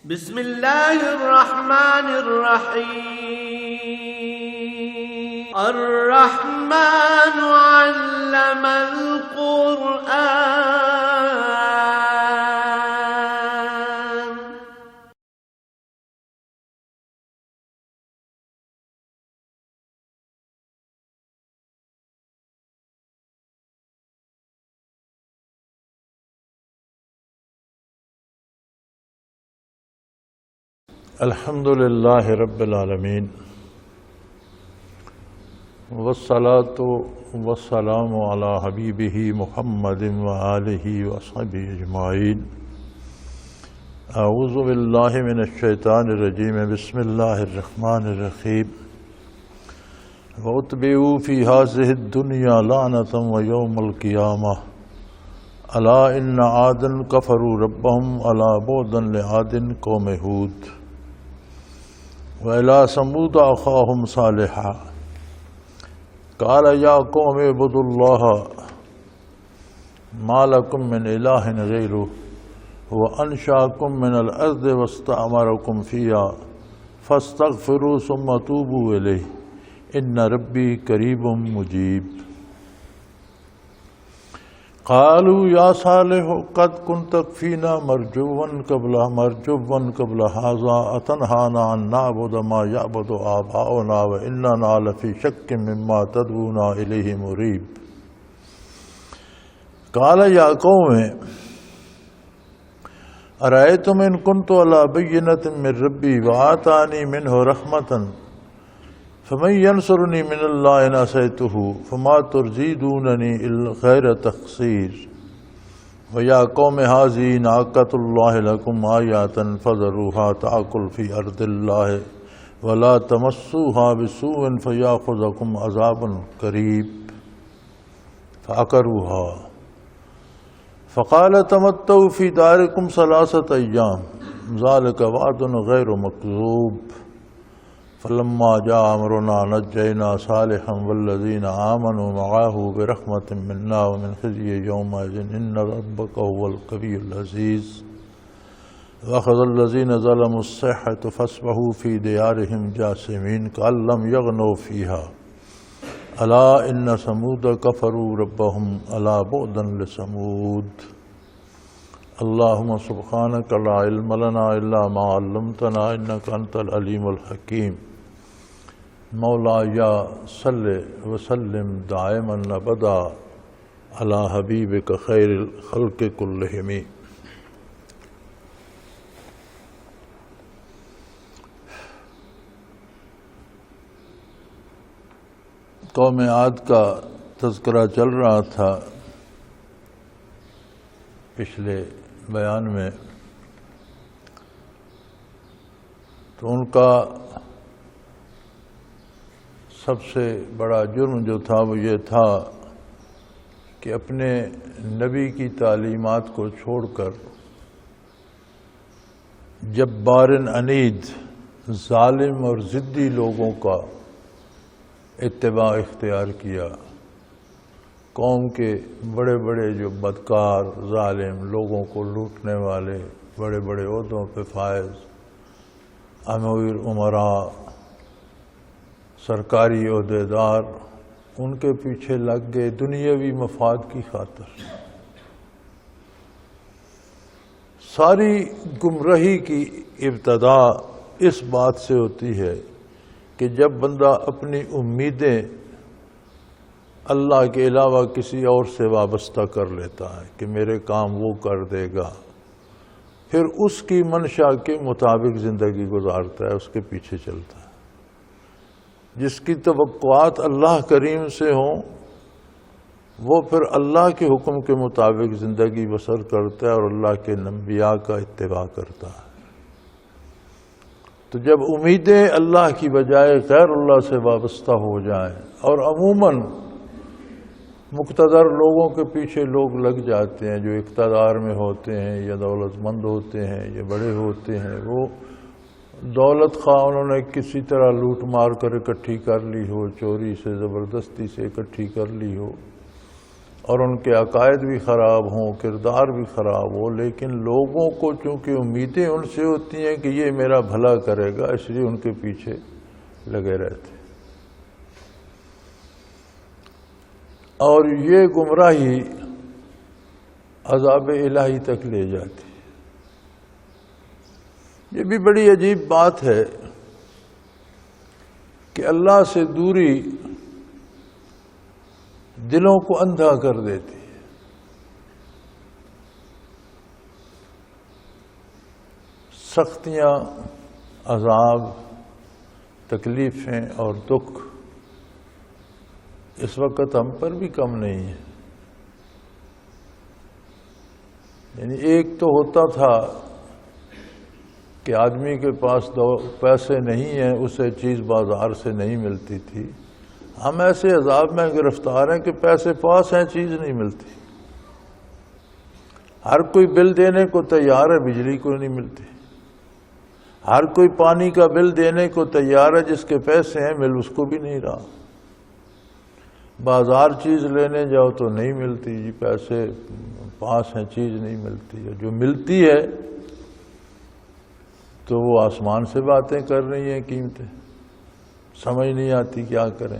بسم اللہ الرحمن الرحیم الرحمن علم القرآن الحمد للہ رب العالمین والصلاة والسلام علی حبیبہ محمد وآلہ وصحبہ اجمعین۔ اعوذ باللہ من الشیطان الرجیم، بسم اللہ الرحمن الرحیم۔ وَأُتْبِعُوا فِي هَٰذِهِ الدُّنْيَا لَعْنَةً وَيَوْمَ الْقِيَامَةِ أَلَا إِنَّ عَادًا كَفَرُوا رَبَّهُمْ أَلَا بُعْدًا لِعَادٍ قَوْمِ هُودٍ وَإِلَىٰ ثَمُودَ أَخَاهُمْ صَالِحًا قَالَ يَا قَوْمِ اعْبُدُوا اللَّهَ مَا لَكُم مِّنْ إِلَٰهٍ غَيْرُهُ هُوَ أَنشَأَكُم مِّنَ الْأَرْضِ وَاسْتَعْمَرَكُمْ فِيهَا فَاسْتَغْفِرُوا ثُمَّ تُوبُوا إِلَيْهِ إِنَّ رَبِّي قَرِيبٌ مُّجِيبٌ۔ قالوا يا صالح قد كنت فينا مرجوا قبل هذا أتنهانا أن نعبد ما يعبد آباؤنا وإننا لفي شك مما تدعونا إليه مريب۔ قال يا قوم أرأيتم إن كنت على بينة من ربي وآتاني منه رحمة فمن ينصرني من الله إن عصيته فما تزيدونني إلا غير تخسير۔ ويا قوم هذه ناقة الله لكم آية فذروها تأكل في أرض الله ولا تمسوها بسوء فيأخذكم عذاب قريب۔ فعقروها فقال تمتعوا في داركم 3 أيام ذلك وعد غير مكذوب۔ فلما جاء أمرنا نجينا صالحا والذين آمنوا معه برحمة منا ومن خزي يومئذ إن ربك هو القوي العزيز۔ وأخذ الذين ظلموا الصيحة فأصبحوا في ديارهم جاثمين كأن لم يغنوا فيها ألا إن ثمود كفروا ربهم ألا بعدا لثمود۔ اللهم سبحانك لا علم لنا إلا ما علمتنا إنك أنت العليم الحكيم۔ مولاي صل وسلم دائما أبدا على حبيبك خير الخلق كلهم۔ قوم عاد کا تذکرہ چل رہا تھا پچھلے بیان میں، تو ان کا سب سے بڑا جرم جو تھا وہ یہ تھا کہ اپنے نبی کی تعلیمات کو چھوڑ کر جبار عنید ظالم اور ضدی لوگوں کا اتباع اختیار کیا۔ قوم کے بڑے بڑے جو بدکار ظالم لوگوں کو لوٹنے والے بڑے بڑے عہدوں پہ فائز امیر امراء سرکاری عہدیدار ان کے پیچھے لگ گئے دنیاوی مفاد کی خاطر۔ ساری گمراہی کی ابتدا اس بات سے ہوتی ہے کہ جب بندہ اپنی امیدیں اللہ کے علاوہ کسی اور سے وابستہ کر لیتا ہے کہ میرے کام وہ کر دے گا، پھر اس کی منشا کے مطابق زندگی گزارتا ہے، اس کے پیچھے چلتا ہے۔ جس کی توقعات اللہ کریم سے ہوں وہ پھر اللہ کے حکم کے مطابق زندگی بسر کرتا ہے اور اللہ کے انبیاء کا اتباع کرتا ہے۔ تو جب امیدیں اللہ کی بجائے غیر اللہ سے وابستہ ہو جائیں، اور عموماً مقتدر لوگوں کے پیچھے لوگ لگ جاتے ہیں جو اقتدار میں ہوتے ہیں یا دولت مند ہوتے ہیں یا بڑے ہوتے ہیں، وہ دولت خواہ انہوں نے کسی طرح لوٹ مار کر اکٹھی کر لی ہو، چوری سے زبردستی سے اکٹھی کر لی ہو، اور ان کے عقائد بھی خراب ہوں، کردار بھی خراب ہو، لیکن لوگوں کو چونکہ امیدیں ان سے ہوتی ہیں کہ یہ میرا بھلا کرے گا، اس لیے ان کے پیچھے لگے رہتے، اور یہ گمراہی عذاب الہی تک لے جاتی۔ یہ بھی بڑی عجیب بات ہے کہ اللہ سے دوری دلوں کو اندھا کر دیتی ہے۔ سختیاں، عذاب، تکلیفیں اور دکھ اس وقت ہم پر بھی کم نہیں ہے۔ یعنی ایک تو ہوتا تھا کہ آدمی کے پاس پیسے نہیں ہیں، اسے چیز بازار سے نہیں ملتی تھی۔ ہم ایسے عذاب میں گرفتار ہیں کہ پیسے پاس ہیں، چیز نہیں ملتی۔ ہر کوئی بل دینے کو تیار ہے، بجلی کو نہیں ملتی۔ ہر کوئی پانی کا بل دینے کو تیار ہے، جس کے پیسے ہیں مل اس کو بھی نہیں رہا۔ بازار چیز لینے جاؤ تو نہیں ملتی، جی پیسے پاس ہیں، چیز نہیں ملتی ہے۔ جو ملتی ہے تو وہ آسمان سے باتیں کر رہی ہیں قیمتیں، سمجھ نہیں آتی کیا کریں۔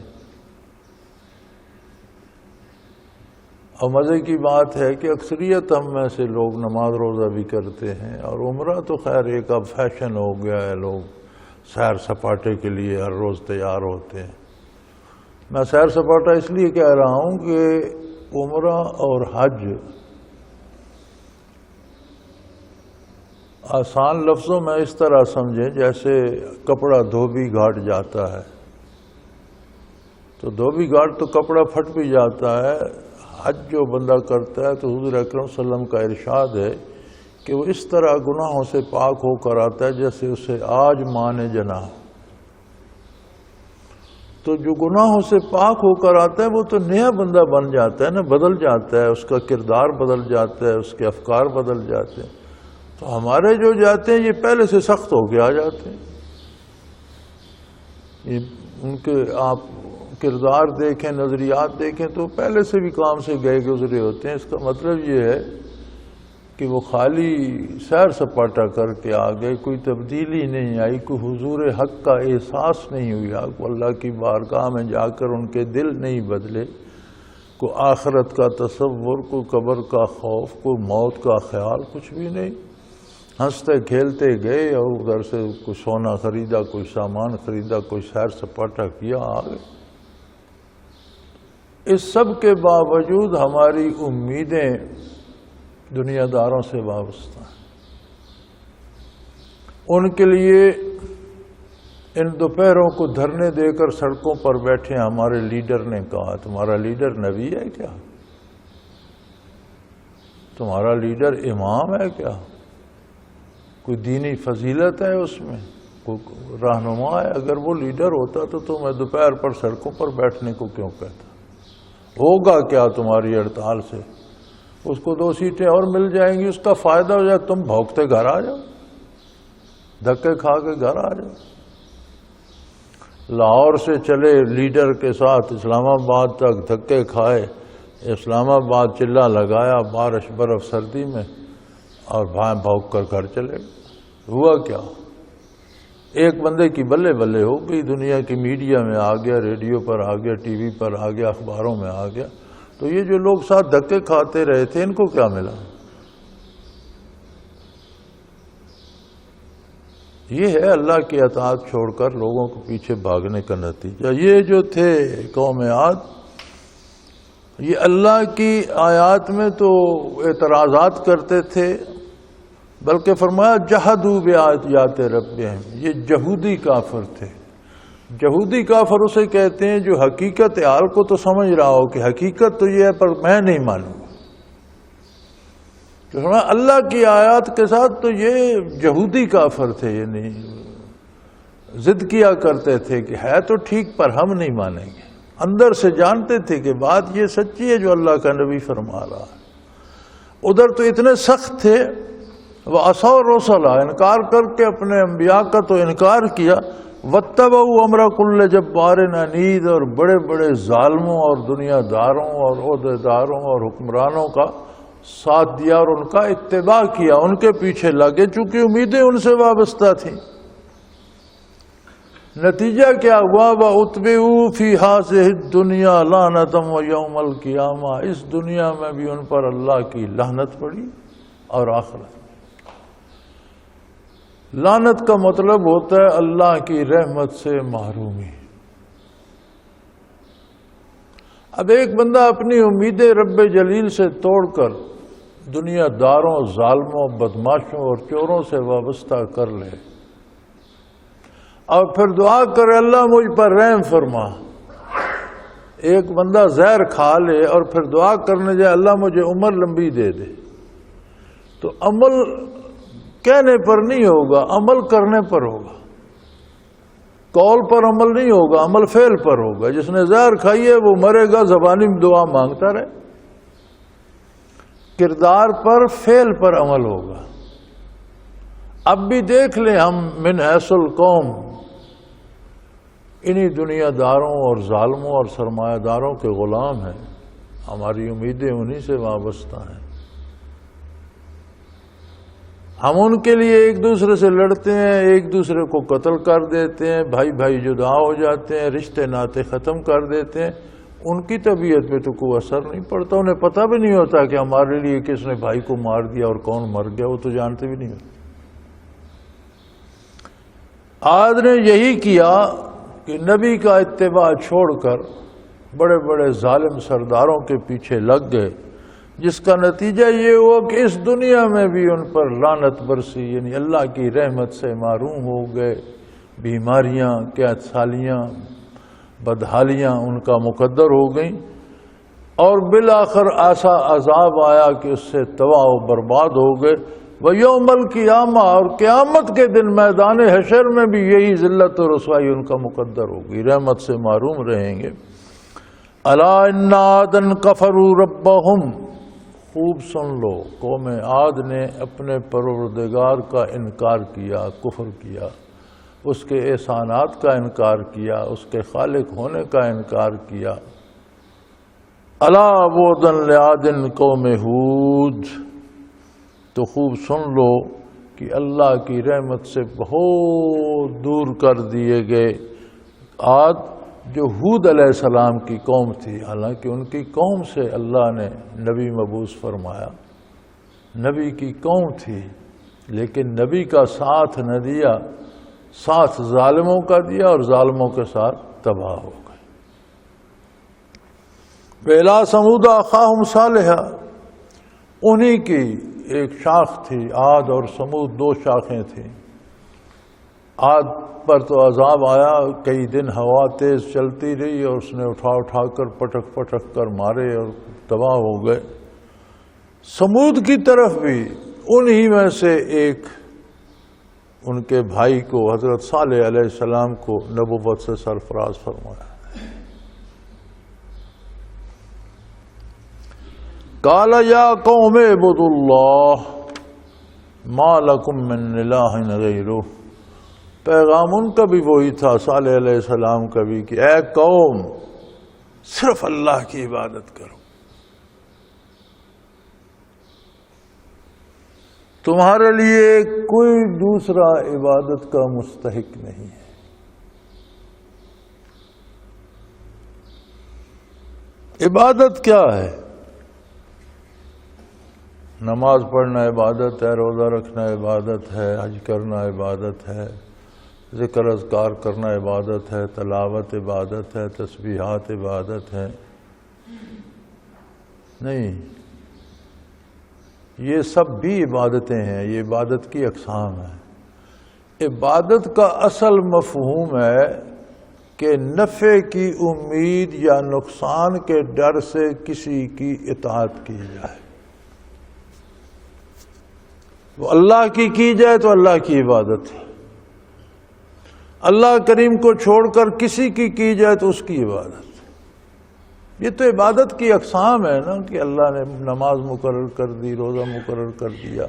اور مزے کی بات ہے کہ اکثریت ہم میں سے لوگ نماز روزہ بھی کرتے ہیں، اور عمرہ تو خیر ایک اب فیشن ہو گیا ہے، لوگ سیر سپاٹے کے لیے ہر روز تیار ہوتے ہیں۔ میں سیر سپاٹا اس لیے کہہ رہا ہوں کہ عمرہ اور حج آسان لفظوں میں اس طرح سمجھیں جیسے کپڑا دھوبی گھاٹ جاتا ہے تو دھوبی گھاٹ تو کپڑا پھٹ بھی جاتا ہے۔ حج جو بندہ کرتا ہے تو حضور اکرم صلی اللہ علیہ وسلم کا ارشاد ہے کہ وہ اس طرح گناہوں سے پاک ہو کر آتا ہے جیسے اسے آج ماں نے جنا۔ تو جو گناہوں سے پاک ہو کر آتا ہے وہ تو نیا بندہ بن جاتا ہے نا، بدل جاتا ہے، اس کا کردار بدل جاتا ہے، اس کے افکار بدل جاتے ہیں۔ تو ہمارے جو جاتے ہیں یہ پہلے سے سخت ہو کے آ جاتے ہیں۔ یہ ان کے آپ کردار دیکھیں، نظریات دیکھیں تو پہلے سے بھی کام سے گئے گزرے ہوتے ہیں۔ اس کا مطلب یہ ہے کہ وہ خالی سیر سپاٹا کر کے آ گئے، کوئی تبدیلی نہیں آئی، کوئی حضور حق کا احساس نہیں ہوا، کوئی اللہ کی بارگاہ میں جا کر ان کے دل نہیں بدلے، کوئی آخرت کا تصور، کوئی قبر کا خوف، کوئی موت کا خیال، کچھ بھی نہیں۔ ہنستے کھیلتے گئے اور ادھر سے کوئی سونا خریدا، کوئی سامان خریدا، کوئی سیر سپاٹا کیا، آ گئے۔ اس سب کے باوجود ہماری امیدیں دنیا داروں سے وابستہ ہیں۔ ان کے لیے ان دوپہروں کو دھرنے دے کر سڑکوں پر بیٹھے ہمارے لیڈر نے کہا، تمہارا لیڈر نبی ہے کیا؟ تمہارا لیڈر امام ہے کیا؟ کوئی دینی فضیلت ہے اس میں، کوئی رہنما ہے؟ اگر وہ لیڈر ہوتا تو میں دوپہر پر سڑکوں پر بیٹھنے کو کیوں کہتا؟ ہوگا کیا تمہاری ہڑتال سے؟ اس کو 2 سیٹیں اور مل جائیں گی، اس کا فائدہ ہو جائے، تم بھوکتے گھر آ جاؤ، دھکے کھا کے گھر آ جاؤ۔ لاہور سے چلے لیڈر کے ساتھ اسلام آباد تک، دھکے کھائے، اسلام آباد چلا لگایا بارش برف سردی میں، اور بھائیں بھوک کر گھر چلے گئے۔ ہوا کیا؟ ایک بندے کی بلے بلے ہو گئی، دنیا کی میڈیا میں آ گیا، ریڈیو پر آ گیا، ٹی وی پر آ گیا، اخباروں میں آ گیا۔ تو یہ جو لوگ ساتھ دھکے کھاتے رہے تھے ان کو کیا ملا؟ یہ ہے اللہ کی اطاعت چھوڑ کر لوگوں کو پیچھے بھاگنے کا نتیجہ۔ یہ جو تھے قوم عاد، یہ اللہ کی آیات میں تو اعتراضات کرتے تھے، بلکہ فرمایا جحدوا بآیات ربہم، یہ جہودی کافر تھے۔ جہودی کافر اسے کہتے ہیں جو حقیقت حال کو تو سمجھ رہا ہو کہ حقیقت تو یہ ہے پر میں نہیں مانوں گا۔ تو فرمایا اللہ کی آیات کے ساتھ تو یہ جہودی کافر تھے، یہ نہیں ضد کیا کرتے تھے کہ ہے تو ٹھیک پر ہم نہیں مانیں گے۔ اندر سے جانتے تھے کہ بات یہ سچی ہے جو اللہ کا نبی فرما رہا ہے۔ ادھر تو اتنے سخت تھے، وَعَصَوْا الرُّسُلَ، انکار کر کے اپنے انبیاء کا تو انکار کیا، وَاتَّبَعُوا أَمْرَ كُلِّ جَبَّارٍ عَنِيدٍ، اور بڑے بڑے ظالموں اور دنیا داروں اور عہدیداروں اور حکمرانوں کا ساتھ دیا اور ان کا اتباع کیا، ان کے پیچھے لگے، چونکہ امیدیں ان سے وابستہ تھیں۔ نتیجہ کیا ہوا؟ وَأُتْبِعُوا فِي هَٰذِهِ الدُّنْيَا لَعْنَةً وَيَوْمَ الْقِيَامَةِ، اس دنیا میں بھی ان پر اللہ کی لعنت پڑی اور آخرت میں۔ لعنت کا مطلب ہوتا ہے اللہ کی رحمت سے محرومی۔ اب ایک بندہ اپنی امیدیں رب جلیل سے توڑ کر دنیا داروں، ظالموں، بدماشوں اور چوروں سے وابستہ کر لے اور پھر دعا کرے اللہ مجھ پر رحم فرما۔ ایک بندہ زہر کھا لے اور پھر دعا کرنے جائے اللہ مجھے عمر لمبی دے دے، تو عمل کہنے پر نہیں ہوگا، عمل کرنے پر ہوگا۔ قول پر عمل نہیں ہوگا، عمل فعل پر ہوگا۔ جس نے زہر کھائی ہے وہ مرے گا، زبانی میں دعا مانگتا رہے۔ کردار پر، فعل پر عمل ہوگا۔ اب بھی دیکھ لیں ہم من حیث القوم انہی دنیا داروں اور ظالموں اور سرمایہ داروں کے غلام ہیں، ہماری امیدیں انہی سے وابستہ ہیں۔ ہم ان کے لیے ایک دوسرے سے لڑتے ہیں، ایک دوسرے کو قتل کر دیتے ہیں، بھائی بھائی جدا ہو جاتے ہیں، رشتے ناطے ختم کر دیتے ہیں۔ ان کی طبیعت پہ تو کوئی اثر نہیں پڑتا، انہیں پتہ بھی نہیں ہوتا کہ ہمارے لیے کس نے بھائی کو مار دیا اور کون مر گیا، وہ تو جانتے بھی نہیں ہوتے۔ عاد نے یہی کیا کہ نبی کا اتباع چھوڑ کر بڑے بڑے ظالم سرداروں کے پیچھے لگ گئے، جس کا نتیجہ یہ ہوا کہ اس دنیا میں بھی ان پر لعنت برسی، یعنی اللہ کی رحمت سے محروم ہو گئے۔ بیماریاں، قحط سالیاں، بدحالیاں ان کا مقدر ہو گئیں، اور بالآخر ایسا عذاب آیا کہ اس سے تباہ و برباد ہو گئے۔ وَيَوْمَ الْقِيَامَةِ، اور قیامت کے دن میدان حشر میں بھی یہی ذلت و رسوائی ان کا مقدر ہوگی، رحمت سے محروم رہیں گے۔ أَلَا إِنَّ عَادًا كَفَرُوا رَبَّهُمْ، خوب سن لو، قوم عاد نے اپنے پروردگار کا انکار کیا، کفر کیا، اس کے احسانات کا انکار کیا، اس کے خالق ہونے کا انکار کیا۔ أَلَا بُعْدًا لِعَادٍ قوم ہود، تو خوب سن لو کہ اللہ کی رحمت سے بہت دور کر دیے گئے عاد، جو ہود علیہ السلام کی قوم تھی۔ حالانکہ ان کی قوم سے اللہ نے نبی مبعوث فرمایا، نبی کی قوم تھی، لیکن نبی کا ساتھ نہ دیا، ساتھ ظالموں کا دیا اور ظالموں کے ساتھ تباہ ہو گئے۔ وَإِلَىٰ ثَمُودَ أَخَاهُمْ صَالِحًا، انہی کی ایک شاخ تھی، عاد اور سمود دو شاخیں تھیں۔ عاد پر تو عذاب آیا، کئی دن ہوا تیز چلتی رہی اور اس نے اٹھا اٹھا کر پٹک پٹک کر مارے اور تباہ ہو گئے۔ سمود کی طرف بھی انہی میں سے ایک ان کے بھائی کو، حضرت صالح علیہ السلام کو نبوت سے سرفراز فرمایا۔ قال یا قوم اعبدوا اللہ ما لکم من الہ غیرہ، پیغام ان کا بھی وہی تھا، صالح علیہ السلام کا بھی، کہ اے قوم صرف اللہ کی عبادت کرو، تمہارے لیے کوئی دوسرا عبادت کا مستحق نہیں ہے۔ عبادت کیا ہے؟ نماز پڑھنا عبادت ہے، روزہ رکھنا عبادت ہے، حج کرنا عبادت ہے، ذکر اذکار کرنا عبادت ہے، تلاوت عبادت ہے، تسبیحات عبادت ہے۔ نہیں، یہ سب بھی عبادتیں ہیں، یہ عبادت کی اقسام ہیں۔ عبادت کا اصل مفہوم ہے کہ نفع کی امید یا نقصان کے ڈر سے کسی کی اطاعت کی جائے، وہ اللہ کی جائے تو اللہ کی عبادت ہے، اللہ کریم کو چھوڑ کر کسی کی جائے تو اس کی عبادت۔ یہ تو عبادت کی اقسام ہے نا، کہ اللہ نے نماز مقرر کر دی، روزہ مقرر کر دیا،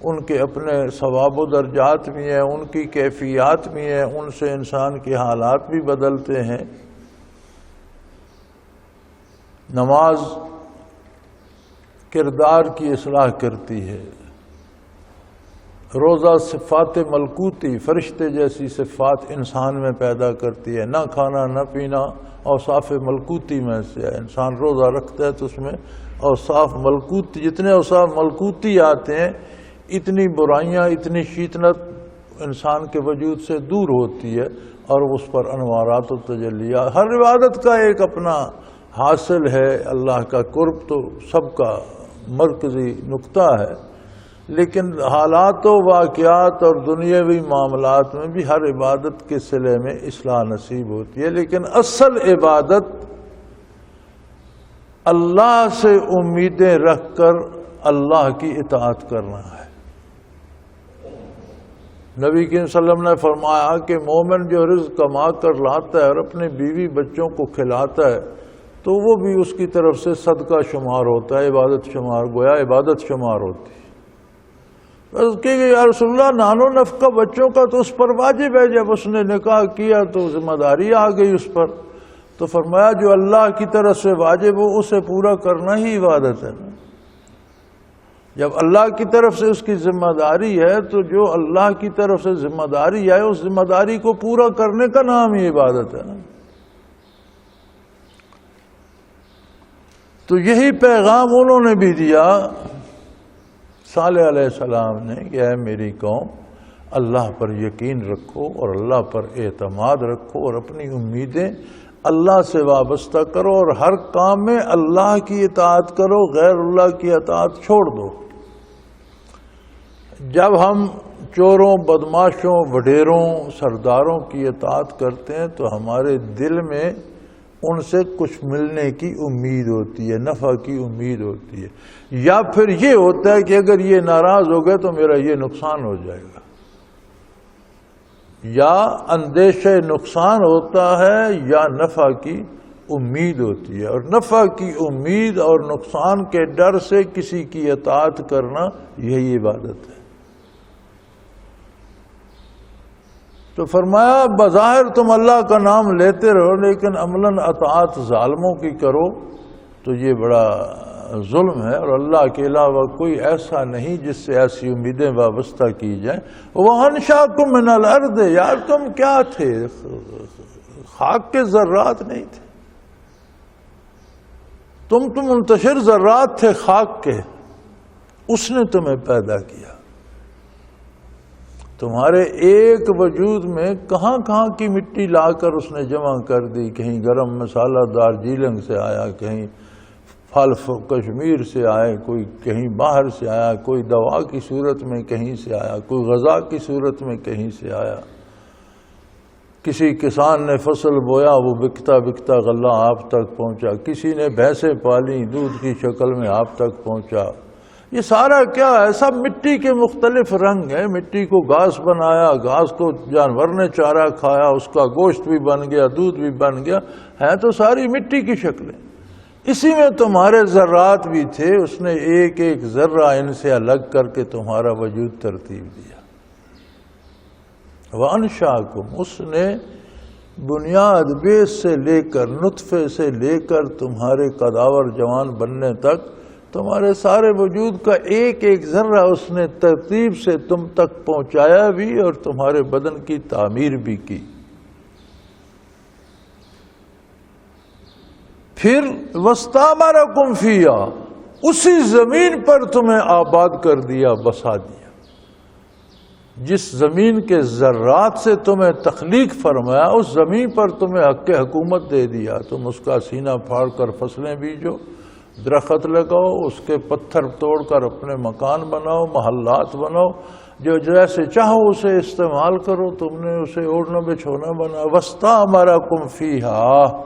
ان کے اپنے ثواب و درجات بھی ہیں، ان کی کیفیات بھی ہیں، ان سے انسان کے حالات بھی بدلتے ہیں۔ نماز کردار کی اصلاح کرتی ہے، روزہ صفات ملکوتی فرشتے جیسی صفات انسان میں پیدا کرتی ہے، نہ کھانا نہ پینا اوصاف ملکوتی میں سے ہے۔ انسان روزہ رکھتا ہے تو اس میں اوصاف ملکوتی، جتنے اوصاف ملکوتی آتے ہیں اتنی برائیاں، اتنی شیطنت انسان کے وجود سے دور ہوتی ہے، اور اس پر انوارات و تجلیات۔ ہر عبادت کا ایک اپنا حاصل ہے، اللہ کا قرب تو سب کا مرکزی نقطہ ہے، لیکن حالات و واقعات اور دنیاوی معاملات میں بھی ہر عبادت کے صلے میں اصلاح نصیب ہوتی ہے، لیکن اصل عبادت اللہ سے امیدیں رکھ کر اللہ کی اطاعت کرنا ہے۔ نبی کریم صلی اللہ علیہ وسلم نے فرمایا کہ مومن جو رزق کما کر لاتا ہے اور اپنے بیوی بچوں کو کھلاتا ہے تو وہ بھی اس کی طرف سے صدقہ شمار ہوتا ہے، عبادت شمار، گویا عبادت شمار ہوتی ہے۔ اس کہ یا رسول اللہ نان و نفقہ بچوں کا تو اس پر واجب ہے، جب اس نے نکاح کیا تو ذمہ داری آ گئی اس پر، تو فرمایا جو اللہ کی طرف سے واجب ہو اسے پورا کرنا ہی عبادت ہے۔ جب اللہ کی طرف سے اس کی ذمہ داری ہے تو جو اللہ کی طرف سے ذمہ داری ہے اس ذمہ داری کو پورا کرنے کا نام ہی عبادت ہے۔ تو یہی پیغام انہوں نے بھی دیا صالح علیہ السلام نے کہ اے میری قوم، اللہ پر یقین رکھو اور اللہ پر اعتماد رکھو اور اپنی امیدیں اللہ سے وابستہ کرو، اور ہر کام میں اللہ کی اطاعت کرو، غیر اللہ کی اطاعت چھوڑ دو۔ جب ہم چوروں، بدماشوں، وڈیروں، سرداروں کی اطاعت کرتے ہیں تو ہمارے دل میں ان سے کچھ ملنے کی امید ہوتی ہے، نفع کی امید ہوتی ہے، یا پھر یہ ہوتا ہے کہ اگر یہ ناراض ہو گئے تو میرا یہ نقصان ہو جائے گا، یا اندیشہ نقصان ہوتا ہے یا نفع کی امید ہوتی ہے، اور نفع کی امید اور نقصان کے ڈر سے کسی کی اطاعت کرنا یہی عبادت ہے۔ تو فرمایا بظاہر تم اللہ کا نام لیتے رہو لیکن عملاً اطاعت ظالموں کی کرو تو یہ بڑا ظلم ہے، اور اللہ کے علاوہ کوئی ایسا نہیں جس سے ایسی امیدیں وابستہ کی جائیں۔ وَأَنشَأَكُم مِّنَ الْأَرْضِ، یار تم کیا تھے؟ خاک کے ذرات نہیں تھے، تم منتشر ذرات تھے خاک کے، اس نے تمہیں پیدا کیا۔ تمہارے ایک وجود میں کہاں کہاں کی مٹی لا کر اس نے جمع کر دی، کہیں گرم مسالہ دار جیلنگ سے آیا، کہیں پھل کشمیر سے آئے، کوئی کہیں باہر سے آیا، کوئی دوا کی صورت میں کہیں سے آیا، کوئی غذا کی صورت میں کہیں سے آیا۔ کسی کسان نے فصل بویا، وہ بکتا بکتا غلہ آپ تک پہنچا، کسی نے بھینسیں پالی، دودھ کی شکل میں آپ تک پہنچا۔ یہ سارا کیا ہے؟ سب مٹی کے مختلف رنگ ہیں۔ مٹی کو گھاس بنایا، گھاس کو جانور نے چارہ کھایا، اس کا گوشت بھی بن گیا، دودھ بھی بن گیا، ہے تو ساری مٹی کی شکلیں۔ اسی میں تمہارے ذرات بھی تھے، اس نے ایک ایک ذرہ ان سے الگ کر کے تمہارا وجود ترتیب دیا۔ وَأَنشَأَكُم، اس نے بنیاد بیس سے لے کر، نطفے سے لے کر تمہارے قداور جوان بننے تک تمہارے سارے وجود کا ایک ایک ذرہ اس نے ترتیب سے تم تک پہنچایا بھی اور تمہارے بدن کی تعمیر بھی کی۔ پھر وَاسْتَعْمَرَكُمْ فِيهَا، اسی زمین پر تمہیں آباد کر دیا، بسا دیا۔ جس زمین کے ذرات سے تمہیں تخلیق فرمایا اس زمین پر تمہیں حق حکومت دے دیا۔ تم اس کا سینہ پھاڑ کر فصلیں بیجو، درخت لگاؤ، اس کے پتھر توڑ کر اپنے مکان بناؤ، محلات بناؤ، جو جیسے چاہو اسے استعمال کرو۔ تم نے اسے اوڑھنا بچھونا بنا۔ وَاسْتَعْمَرَكُمْ فِيهَا،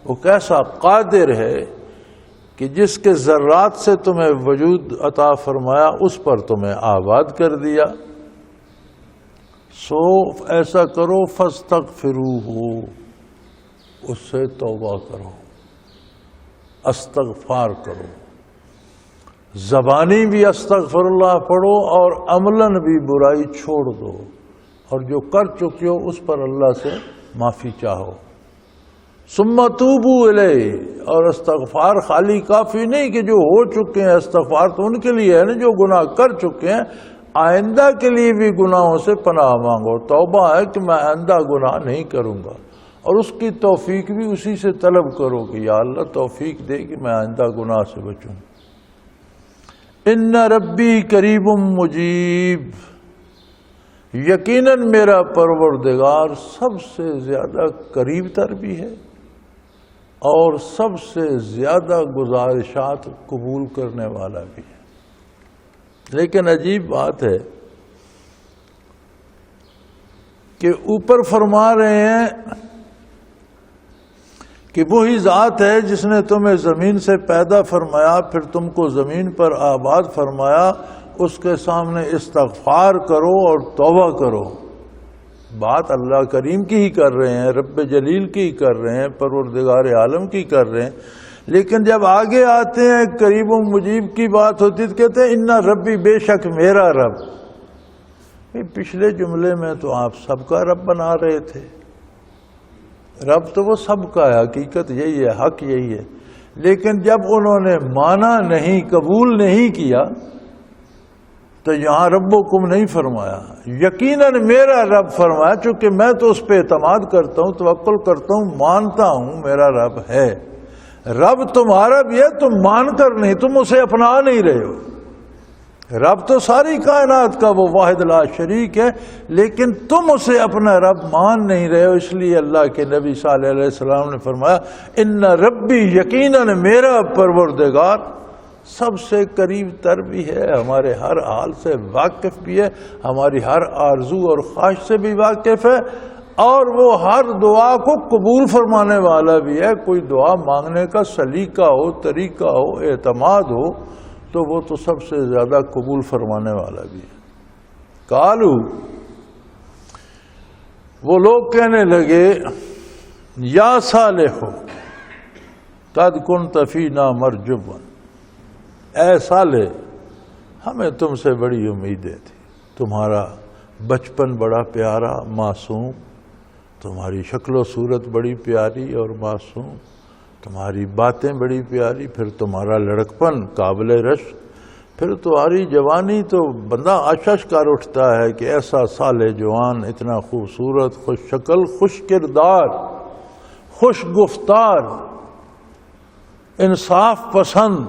وہ کیسا قادر ہے کہ جس کے ذرات سے تمہیں وجود عطا فرمایا اس پر تمہیں آباد کر دیا۔ سو ایسا کرو، فَاسْتَغْفِرُوهُ، اس سے توبہ کرو، استغفار کرو۔ زبانی بھی استغفر اللہ پڑھو اور عملاً بھی برائی چھوڑ دو، اور جو کر چکے ہو اس پر اللہ سے معافی چاہو۔ ثم توبوا الیہ، اور استغفار خالی کافی نہیں کہ جو ہو چکے ہیں، استغفار تو ان کے لیے ہے نا جو گناہ کر چکے ہیں، آئندہ کے لیے بھی گناہوں سے پناہ مانگو۔ توبہ ہے کہ میں آئندہ گناہ نہیں کروں گا، اور اس کی توفیق بھی اسی سے طلب کرو کہ یا اللہ توفیق دے کہ میں آئندہ گناہ سے بچوں۔ ان ربی قریب مجیب، یقیناً میرا پروردگار سب سے زیادہ قریب تر بھی ہے اور سب سے زیادہ گزارشات قبول کرنے والا بھی ہے۔ لیکن عجیب بات ہے کہ اوپر فرما رہے ہیں کہ وہی ذات ہے جس نے تمہیں زمین سے پیدا فرمایا، پھر تم کو زمین پر آباد فرمایا، اس کے سامنے استغفار کرو اور توبہ کرو۔ بات اللہ کریم کی ہی کر رہے ہیں، رب جلیل کی ہی کر رہے ہیں، پروردگار عالم کی کر رہے ہیں، لیکن جب آگے آتے ہیں قریب و مجیب کی بات ہوتی تو کہتے ہیں ان ربی، بے شک میرا رب۔ پچھلے جملے میں تو آپ سب کا رب بنا رہے تھے، رب تو وہ سب کا ہے، حقیقت یہی ہے، حق یہی ہے، لیکن جب انہوں نے مانا نہیں، قبول نہیں کیا تو یہاں ربکم نہیں فرمایا، یقیناً میرا رب فرمایا، چونکہ میں تو اس پہ اعتماد کرتا ہوں، توکل کرتا ہوں، مانتا ہوں میرا رب ہے۔ رب تمہارا بھی ہے، تم مان کر نہیں، تم اسے اپنا نہیں رہے ہو۔ رب تو ساری کائنات کا وہ واحد لا شریک ہے، لیکن تم اسے اپنا رب مان نہیں رہے ہو، اس لیے اللہ کے نبی صلی اللہ علیہ وسلم نے فرمایا ان ربی، یقیناً میرا پروردگار سب سے قریب تر بھی ہے، ہمارے ہر حال سے واقف بھی ہے، ہماری ہر آرزو اور خواہش سے بھی واقف ہے، اور وہ ہر دعا کو قبول فرمانے والا بھی ہے۔ کوئی دعا مانگنے کا سلیقہ ہو، طریقہ ہو، اعتماد ہو تو وہ تو سب سے زیادہ قبول فرمانے والا بھی ہے۔ قالو، وہ لوگ کہنے لگے یا صالح قد کنت فینا مرجوا، اے صالح ہمیں تم سے بڑی امیدیں تھی، تمہارا بچپن بڑا پیارا معصوم، تمہاری شکل و صورت بڑی پیاری اور معصوم، تمہاری باتیں بڑی پیاری، پھر تمہارا لڑکپن قابل رشک، پھر تمہاری جوانی تو بندہ آشش کر اٹھتا ہے کہ ایسا صالح جوان، اتنا خوبصورت، خوش شکل، خوش کردار، خوش گفتار، انصاف پسند،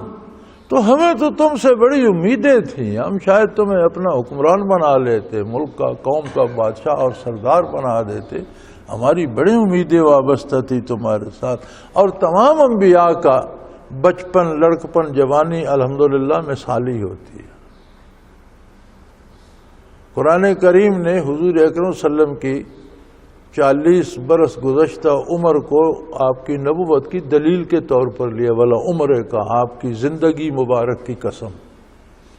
تو ہمیں تو تم سے بڑی امیدیں تھیں، ہم شاید تمہیں اپنا حکمران بنا لیتے، ملک کا، قوم کا بادشاہ اور سردار بنا دیتے، ہماری بڑی امیدیں وابستہ تھی تمہارے ساتھ۔ اور تمام انبیاء کا بچپن، لڑکپن، جوانی الحمدللہ مثالی ہوتی ہے۔ قرآن کریم نے حضور اکرم صلی اللہ علیہ وسلم کی 40 برس گزشتہ عمر کو آپ کی نبوت کی دلیل کے طور پر لیا، والا عمر کا، آپ کی زندگی مبارک کی قسم،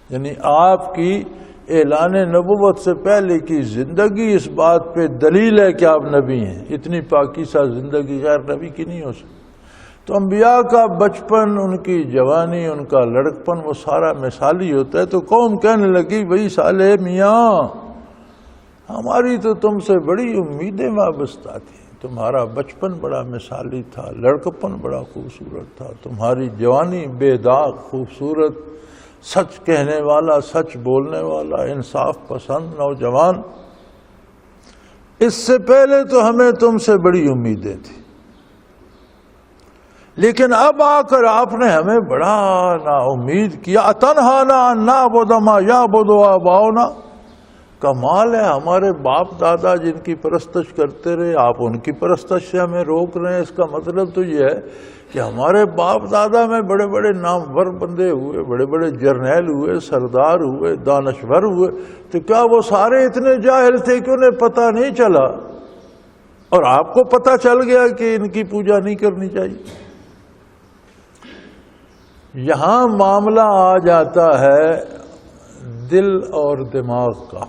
یعنی آپ کی اعلان نبوت سے پہلے کی زندگی اس بات پہ دلیل ہے کہ آپ نبی ہیں، اتنی پاکیزہ زندگی غیر نبی کی نہیں ہو سکتی۔ تو انبیاء کا بچپن، ان کی جوانی، ان کا لڑکپن، وہ سارا مثالی ہوتا ہے۔ تو قوم کہنے لگی بھئی صالح میاں، ہماری تو تم سے بڑی امیدیں وابستہ تھیں، تمہارا بچپن بڑا مثالی تھا، لڑکپن بڑا خوبصورت تھا، تمہاری جوانی بے داغ خوبصورت، سچ کہنے والا، سچ بولنے والا، انصاف پسند نوجوان، اس سے پہلے تو ہمیں تم سے بڑی امیدیں تھیں، لیکن اب آ کر آپ نے ہمیں بڑا نا امید کیا۔ اتنہانا ان نعبد ما یعبد آباؤنا، کمال ہے ہمارے باپ دادا جن کی پرستش کرتے رہے، آپ ان کی پرستش سے ہمیں روک رہے ہیں۔ اس کا مطلب تو یہ ہے کہ ہمارے باپ دادا میں بڑے بڑے نامور بندے ہوئے، بڑے بڑے جرنیل ہوئے، سردار ہوئے، دانشور ہوئے، تو کیا وہ سارے اتنے جاہل تھے کہ انہیں پتہ نہیں چلا، اور آپ کو پتہ چل گیا کہ ان کی پوجا نہیں کرنی چاہیے؟ یہاں معاملہ آ جاتا ہے دل اور دماغ کا۔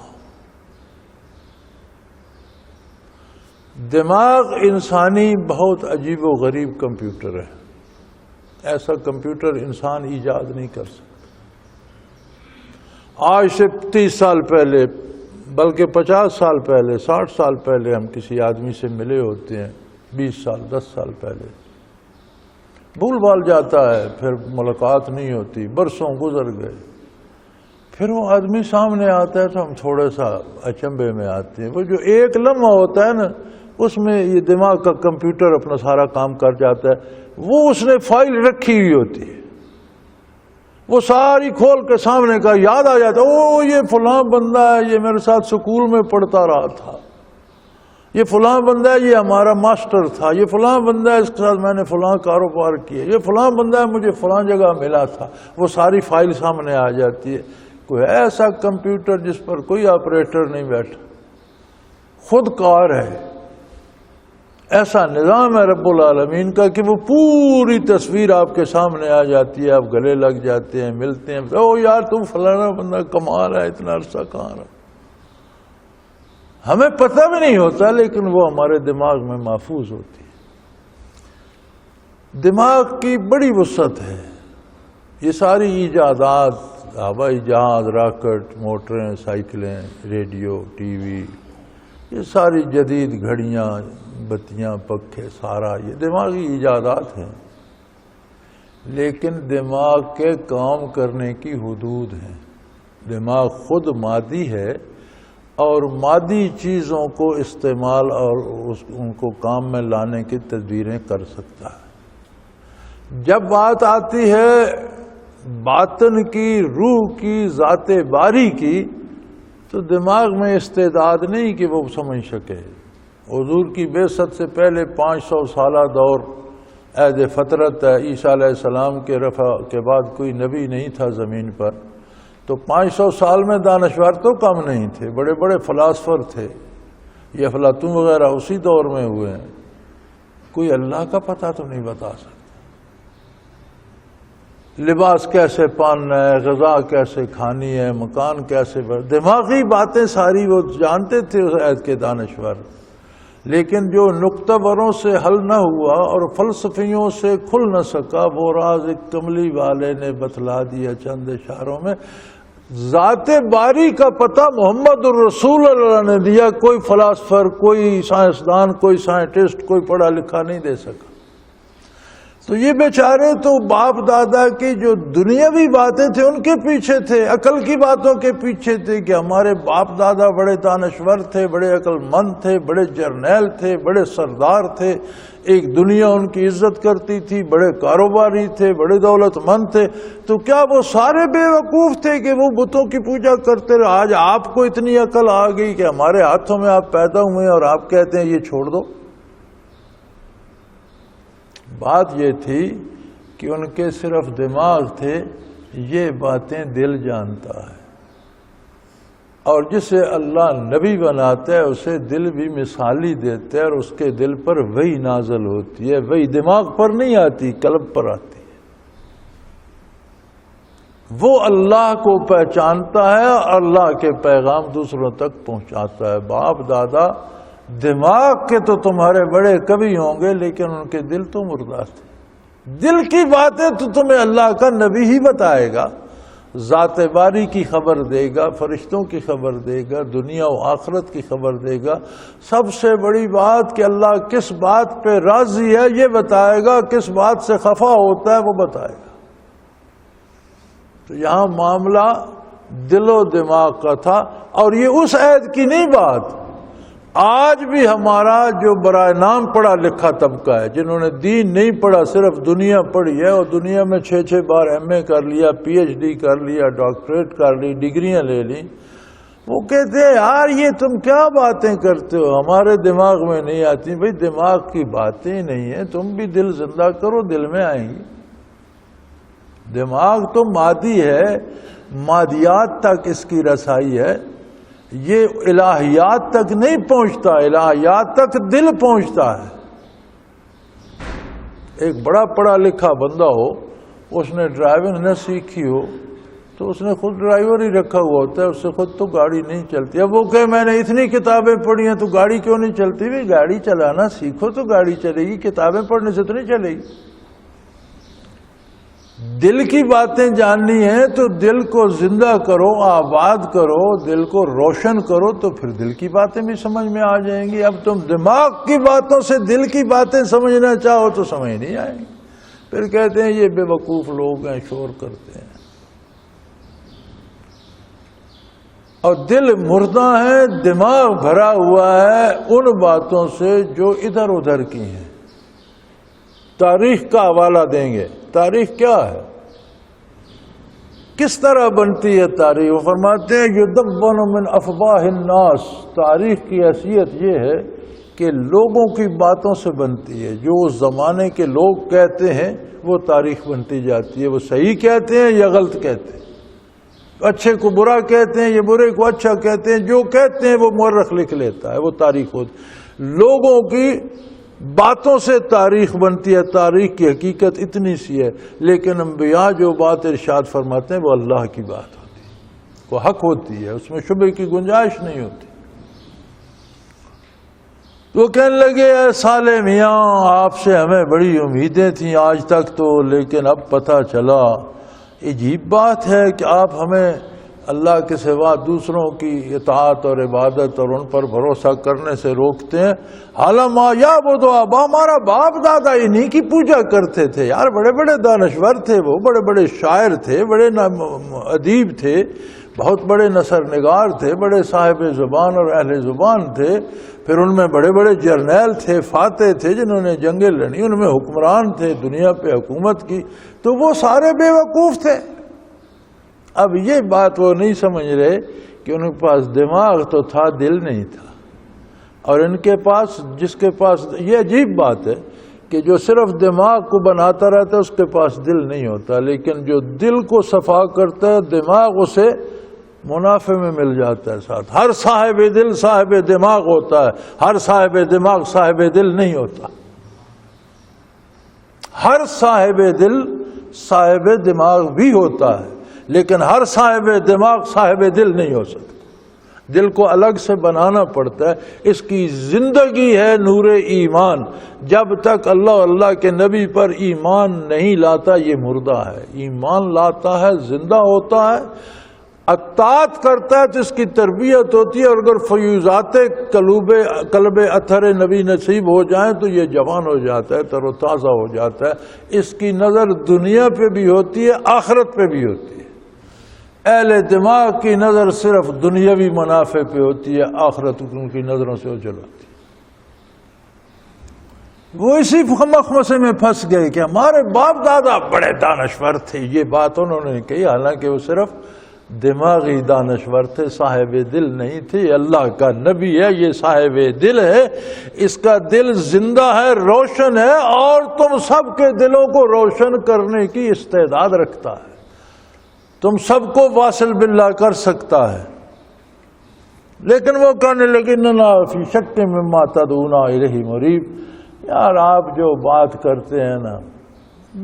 دماغ انسانی بہت عجیب و غریب کمپیوٹر ہے، ایسا کمپیوٹر انسان ایجاد نہیں کر سکتا۔ آج سے 30 سال پہلے، بلکہ 50 سال پہلے، 60 سال پہلے ہم کسی آدمی سے ملے ہوتے ہیں، 20 سال 10 سال پہلے، بھول بھال جاتا ہے، پھر ملاقات نہیں ہوتی، برسوں گزر گئے، پھر وہ آدمی سامنے آتا ہے تو ہم تھوڑا سا اچنبے میں آتے ہیں۔ وہ جو ایک لمحہ ہوتا ہے نا، اس میں یہ دماغ کا کمپیوٹر اپنا سارا کام کر جاتا ہے، وہ اس نے فائل رکھی ہوئی ہوتی ہے، وہ ساری کھول کے سامنے کا یاد آ جاتا ہے، او یہ فلاں بندہ ہے، یہ میرے ساتھ سکول میں پڑھتا رہا تھا، یہ فلاں بندہ ہے، یہ ہمارا ماسٹر تھا، یہ فلاں بندہ ہے، اس کے ساتھ میں نے فلاں کاروبار کیا، یہ فلاں بندہ ہے، مجھے فلاں جگہ ملا تھا، وہ ساری فائل سامنے آ جاتی ہے۔ کوئی ایسا کمپیوٹر جس پر کوئی آپریٹر نہیں بیٹھا، خود کار ہے، ایسا نظام ہے رب العالمین کا کہ وہ پوری تصویر آپ کے سامنے آ جاتی ہے، آپ گلے لگ جاتے ہیں، ملتے ہیں، او یار تم فلانا بندہ کمال ہے، اتنا عرصہ کہاں رہا، ہمیں پتہ بھی نہیں ہوتا لیکن وہ ہمارے دماغ میں محفوظ ہوتی ہے۔ دماغ کی بڑی وسعت ہے، یہ ساری ایجادات، ہوائی جہاز، راکٹ، موٹریں، سائیکلیں، ریڈیو، ٹی وی، یہ ساری جدید گھڑیاں، بتیاں، پکھے، سارا یہ دماغی ایجادات ہیں، لیکن دماغ کے کام کرنے کی حدود ہیں۔ دماغ خود مادی ہے اور مادی چیزوں کو استعمال اور ان کو کام میں لانے کی تدبیریں کر سکتا ہے۔ جب بات آتی ہے باطن کی، روح کی، ذات باری کی، تو دماغ میں استعداد نہیں کہ وہ سمجھ سکے۔ حضور کی بعثت سے پہلے 500 سالہ دور عہد فطرت ہے، عیسیٰ علیہ السلام کے رفع کے بعد کوئی نبی نہیں تھا زمین پر، تو 500 سال میں دانشور تو کم نہیں تھے، بڑے بڑے فلاسفر تھے، یہ افلاطون وغیرہ اسی دور میں ہوئے ہیں، کوئی اللہ کا پتہ تو نہیں بتا سکتا۔ لباس کیسے پہننا ہے، غذا کیسے کھانی ہے، مکان کیسے دماغی باتیں ساری وہ جانتے تھے اس عہد کے دانشور، لیکن جو نقطہ بروں سے حل نہ ہوا اور فلسفیوں سے کھل نہ سکا، وہ راز ایک کملی والے نے بتلا دیا چند اشاروں میں۔ ذات باری کا پتہ محمد الرسول اللہ نے دیا، کوئی فلاسفر، کوئی سائنسدان، کوئی سائنٹسٹ، کوئی پڑھا لکھا نہیں دے سکا۔ تو یہ بیچارے تو باپ دادا کی جو دنیاوی باتیں تھے ان کے پیچھے تھے، عقل کی باتوں کے پیچھے تھے کہ ہمارے باپ دادا بڑے دانشور تھے، بڑے عقل مند تھے، بڑے جرنیل تھے، بڑے سردار تھے، ایک دنیا ان کی عزت کرتی تھی، بڑے کاروباری تھے، بڑے دولت مند تھے۔ تو کیا وہ سارے بے وقوف تھے کہ وہ بتوں کی پوجا کرتے رہے؟ آج آپ کو اتنی عقل آ گئی کہ ہمارے ہاتھوں میں آپ پیدا ہوئے اور آپ کہتے ہیں یہ چھوڑ دو۔ بات یہ تھی کہ ان کے صرف دماغ تھے، یہ باتیں دل جانتا ہے، اور جسے اللہ نبی بناتا ہے اسے دل بھی مثالی دیتا ہے، اور اس کے دل پر وحی نازل ہوتی ہے، وحی دماغ پر نہیں آتی، قلب پر آتی ہے۔ وہ اللہ کو پہچانتا ہے اور اللہ کے پیغام دوسروں تک پہنچاتا ہے۔ باپ دادا دماغ کے تو تمہارے بڑے کبھی ہوں گے، لیکن ان کے دل تو مردہ تھے۔ دل کی باتیں تو تمہیں اللہ کا نبی ہی بتائے گا، ذات باری کی خبر دے گا، فرشتوں کی خبر دے گا، دنیا و آخرت کی خبر دے گا۔ سب سے بڑی بات کہ اللہ کس بات پہ راضی ہے یہ بتائے گا، کس بات سے خفا ہوتا ہے وہ بتائے گا۔ تو یہاں معاملہ دل و دماغ کا تھا، اور یہ اس عہد کی نہیں بات، آج بھی ہمارا جو برائے نام پڑھا لکھا طبقہ ہے، جنہوں نے دین نہیں پڑھا، صرف دنیا پڑھی ہے، اور دنیا میں 6 بار MA کر لیا، PhD کر لیا، ڈاکٹریٹ کر لی، ڈگریاں لے لی، وہ کہتے ہیں یار یہ تم کیا باتیں کرتے ہو، ہمارے دماغ میں نہیں آتی۔ بھئی دماغ کی باتیں نہیں ہیں، تم بھی دل زندہ کرو، دل میں آئیں گی۔ دماغ تو مادی ہے، مادیات تک اس کی رسائی ہے، یہ الہیات تک نہیں پہنچتا، الہیات تک دل پہنچتا ہے۔ ایک بڑا پڑھا لکھا بندہ ہو، اس نے ڈرائیونگ نہ سیکھی ہو، تو اس نے خود ڈرائیور ہی رکھا ہوا ہوتا ہے، اس سے خود تو گاڑی نہیں چلتی۔ اب وہ کہ میں نے اتنی کتابیں پڑھی ہیں تو گاڑی کیوں نہیں چلتی؟ بھی گاڑی چلانا سیکھو تو گاڑی چلے گی، کتابیں پڑھنے سے تو نہیں چلے گی۔ دل کی باتیں جاننی ہیں تو دل کو زندہ کرو، آباد کرو، دل کو روشن کرو، تو پھر دل کی باتیں بھی سمجھ میں آ جائیں گی۔ اب تم دماغ کی باتوں سے دل کی باتیں سمجھنا چاہو تو سمجھ نہیں آئیں گی، پھر کہتے ہیں یہ بے وقوف لوگ ہیں، شور کرتے ہیں۔ اور دل مردہ ہے، دماغ بھرا ہوا ہے ان باتوں سے جو ادھر ادھر کی ہیں۔ تاریخ کا حوالہ دیں گے۔ تاریخ کیا ہے؟ کس طرح بنتی ہے تاریخ؟ وہ فرماتے ہیں یدون من افواہ الناس، تاریخ کی حیثیت یہ ہے کہ لوگوں کی باتوں سے بنتی ہے۔ جو اس زمانے کے لوگ کہتے ہیں وہ تاریخ بنتی جاتی ہے۔ وہ صحیح کہتے ہیں یا غلط کہتے ہیں، اچھے کو برا کہتے ہیں یا برے کو اچھا کہتے ہیں، جو کہتے ہیں وہ مورخ لکھ لیتا ہے، وہ تاریخ ہوتی۔ لوگوں کی باتوں سے تاریخ بنتی ہے۔ تاریخ کی حقیقت اتنی سی ہے، لیکن انبیاء جو بات ارشاد فرماتے ہیں وہ اللہ کی بات ہوتی ہے، وہ حق ہوتی ہے، اس میں شبہ کی گنجائش نہیں ہوتی۔ وہ کہنے لگے اے صالح میاں، آپ سے ہمیں بڑی امیدیں تھیں آج تک تو، لیکن اب پتہ چلا عجیب بات ہے کہ آپ ہمیں اللہ کے سوا دوسروں کی اطاعت اور عبادت اور ان پر بھروسہ کرنے سے روکتے ہیں۔ حالما یا وہ تو اب ہمارا باپ دادا انہی کی پوجا کرتے تھے یار، بڑے بڑے دانشور تھے، وہ بڑے بڑے شاعر تھے، بڑے ادیب تھے، بہت بڑے نثر نگار تھے، بڑے صاحب زبان اور اہل زبان تھے، پھر ان میں بڑے بڑے جرنیل تھے، فاتح تھے جنہوں نے جنگیں لڑی، ان میں حکمران تھے، دنیا پہ حکومت کی، تو وہ سارے بے وقوف تھے۔ اب یہ بات وہ نہیں سمجھ رہے کہ ان کے پاس دماغ تو تھا، دل نہیں تھا، اور ان کے پاس، جس کے پاس، یہ عجیب بات ہے کہ جو صرف دماغ کو بناتا رہتا ہے اس کے پاس دل نہیں ہوتا، لیکن جو دل کو صفا کرتا ہے دماغ اسے منافع میں مل جاتا ہے ساتھ۔ ہر صاحب دل صاحب دماغ ہوتا ہے، ہر صاحب دماغ صاحب دل نہیں ہوتا۔ ہر صاحب دل صاحب دماغ بھی ہوتا ہے، لیکن ہر صاحب دماغ صاحب دل نہیں ہو سکتا۔ دل کو الگ سے بنانا پڑتا ہے۔ اس کی زندگی ہے نور ایمان۔ جب تک اللہ اللہ کے نبی پر ایمان نہیں لاتا یہ مردہ ہے، ایمان لاتا ہے زندہ ہوتا ہے، اطاعت کرتا ہے تو اس کی تربیت ہوتی ہے، اور اگر فیوزات قلب اطہر نبی نصیب ہو جائیں تو یہ جوان ہو جاتا ہے، تر و تازہ ہو جاتا ہے۔ اس کی نظر دنیا پہ بھی ہوتی ہے، آخرت پہ بھی ہوتی ہے۔ اہل دماغ کی نظر صرف دنیاوی منافع پہ ہوتی ہے، آخرت ان کی نظروں سے اوجھل ہوتی ہے۔ وہ اسی مخمصے میں پھنس گئے کہ ہمارے باپ دادا بڑے دانشور تھے، یہ بات انہوں نے کہی، حالانکہ وہ صرف دماغی دانشور تھے، صاحب دل نہیں تھے۔ اللہ کا نبی ہے، یہ صاحب دل ہے، اس کا دل زندہ ہے، روشن ہے، اور تم سب کے دلوں کو روشن کرنے کی استعداد رکھتا ہے، تم سب کو واصل باللہ کر سکتا ہے۔ لیکن وہ کہنے لگے اننا فی شک مما تدعونا الیہ مریب، یار آپ جو بات کرتے ہیں نا،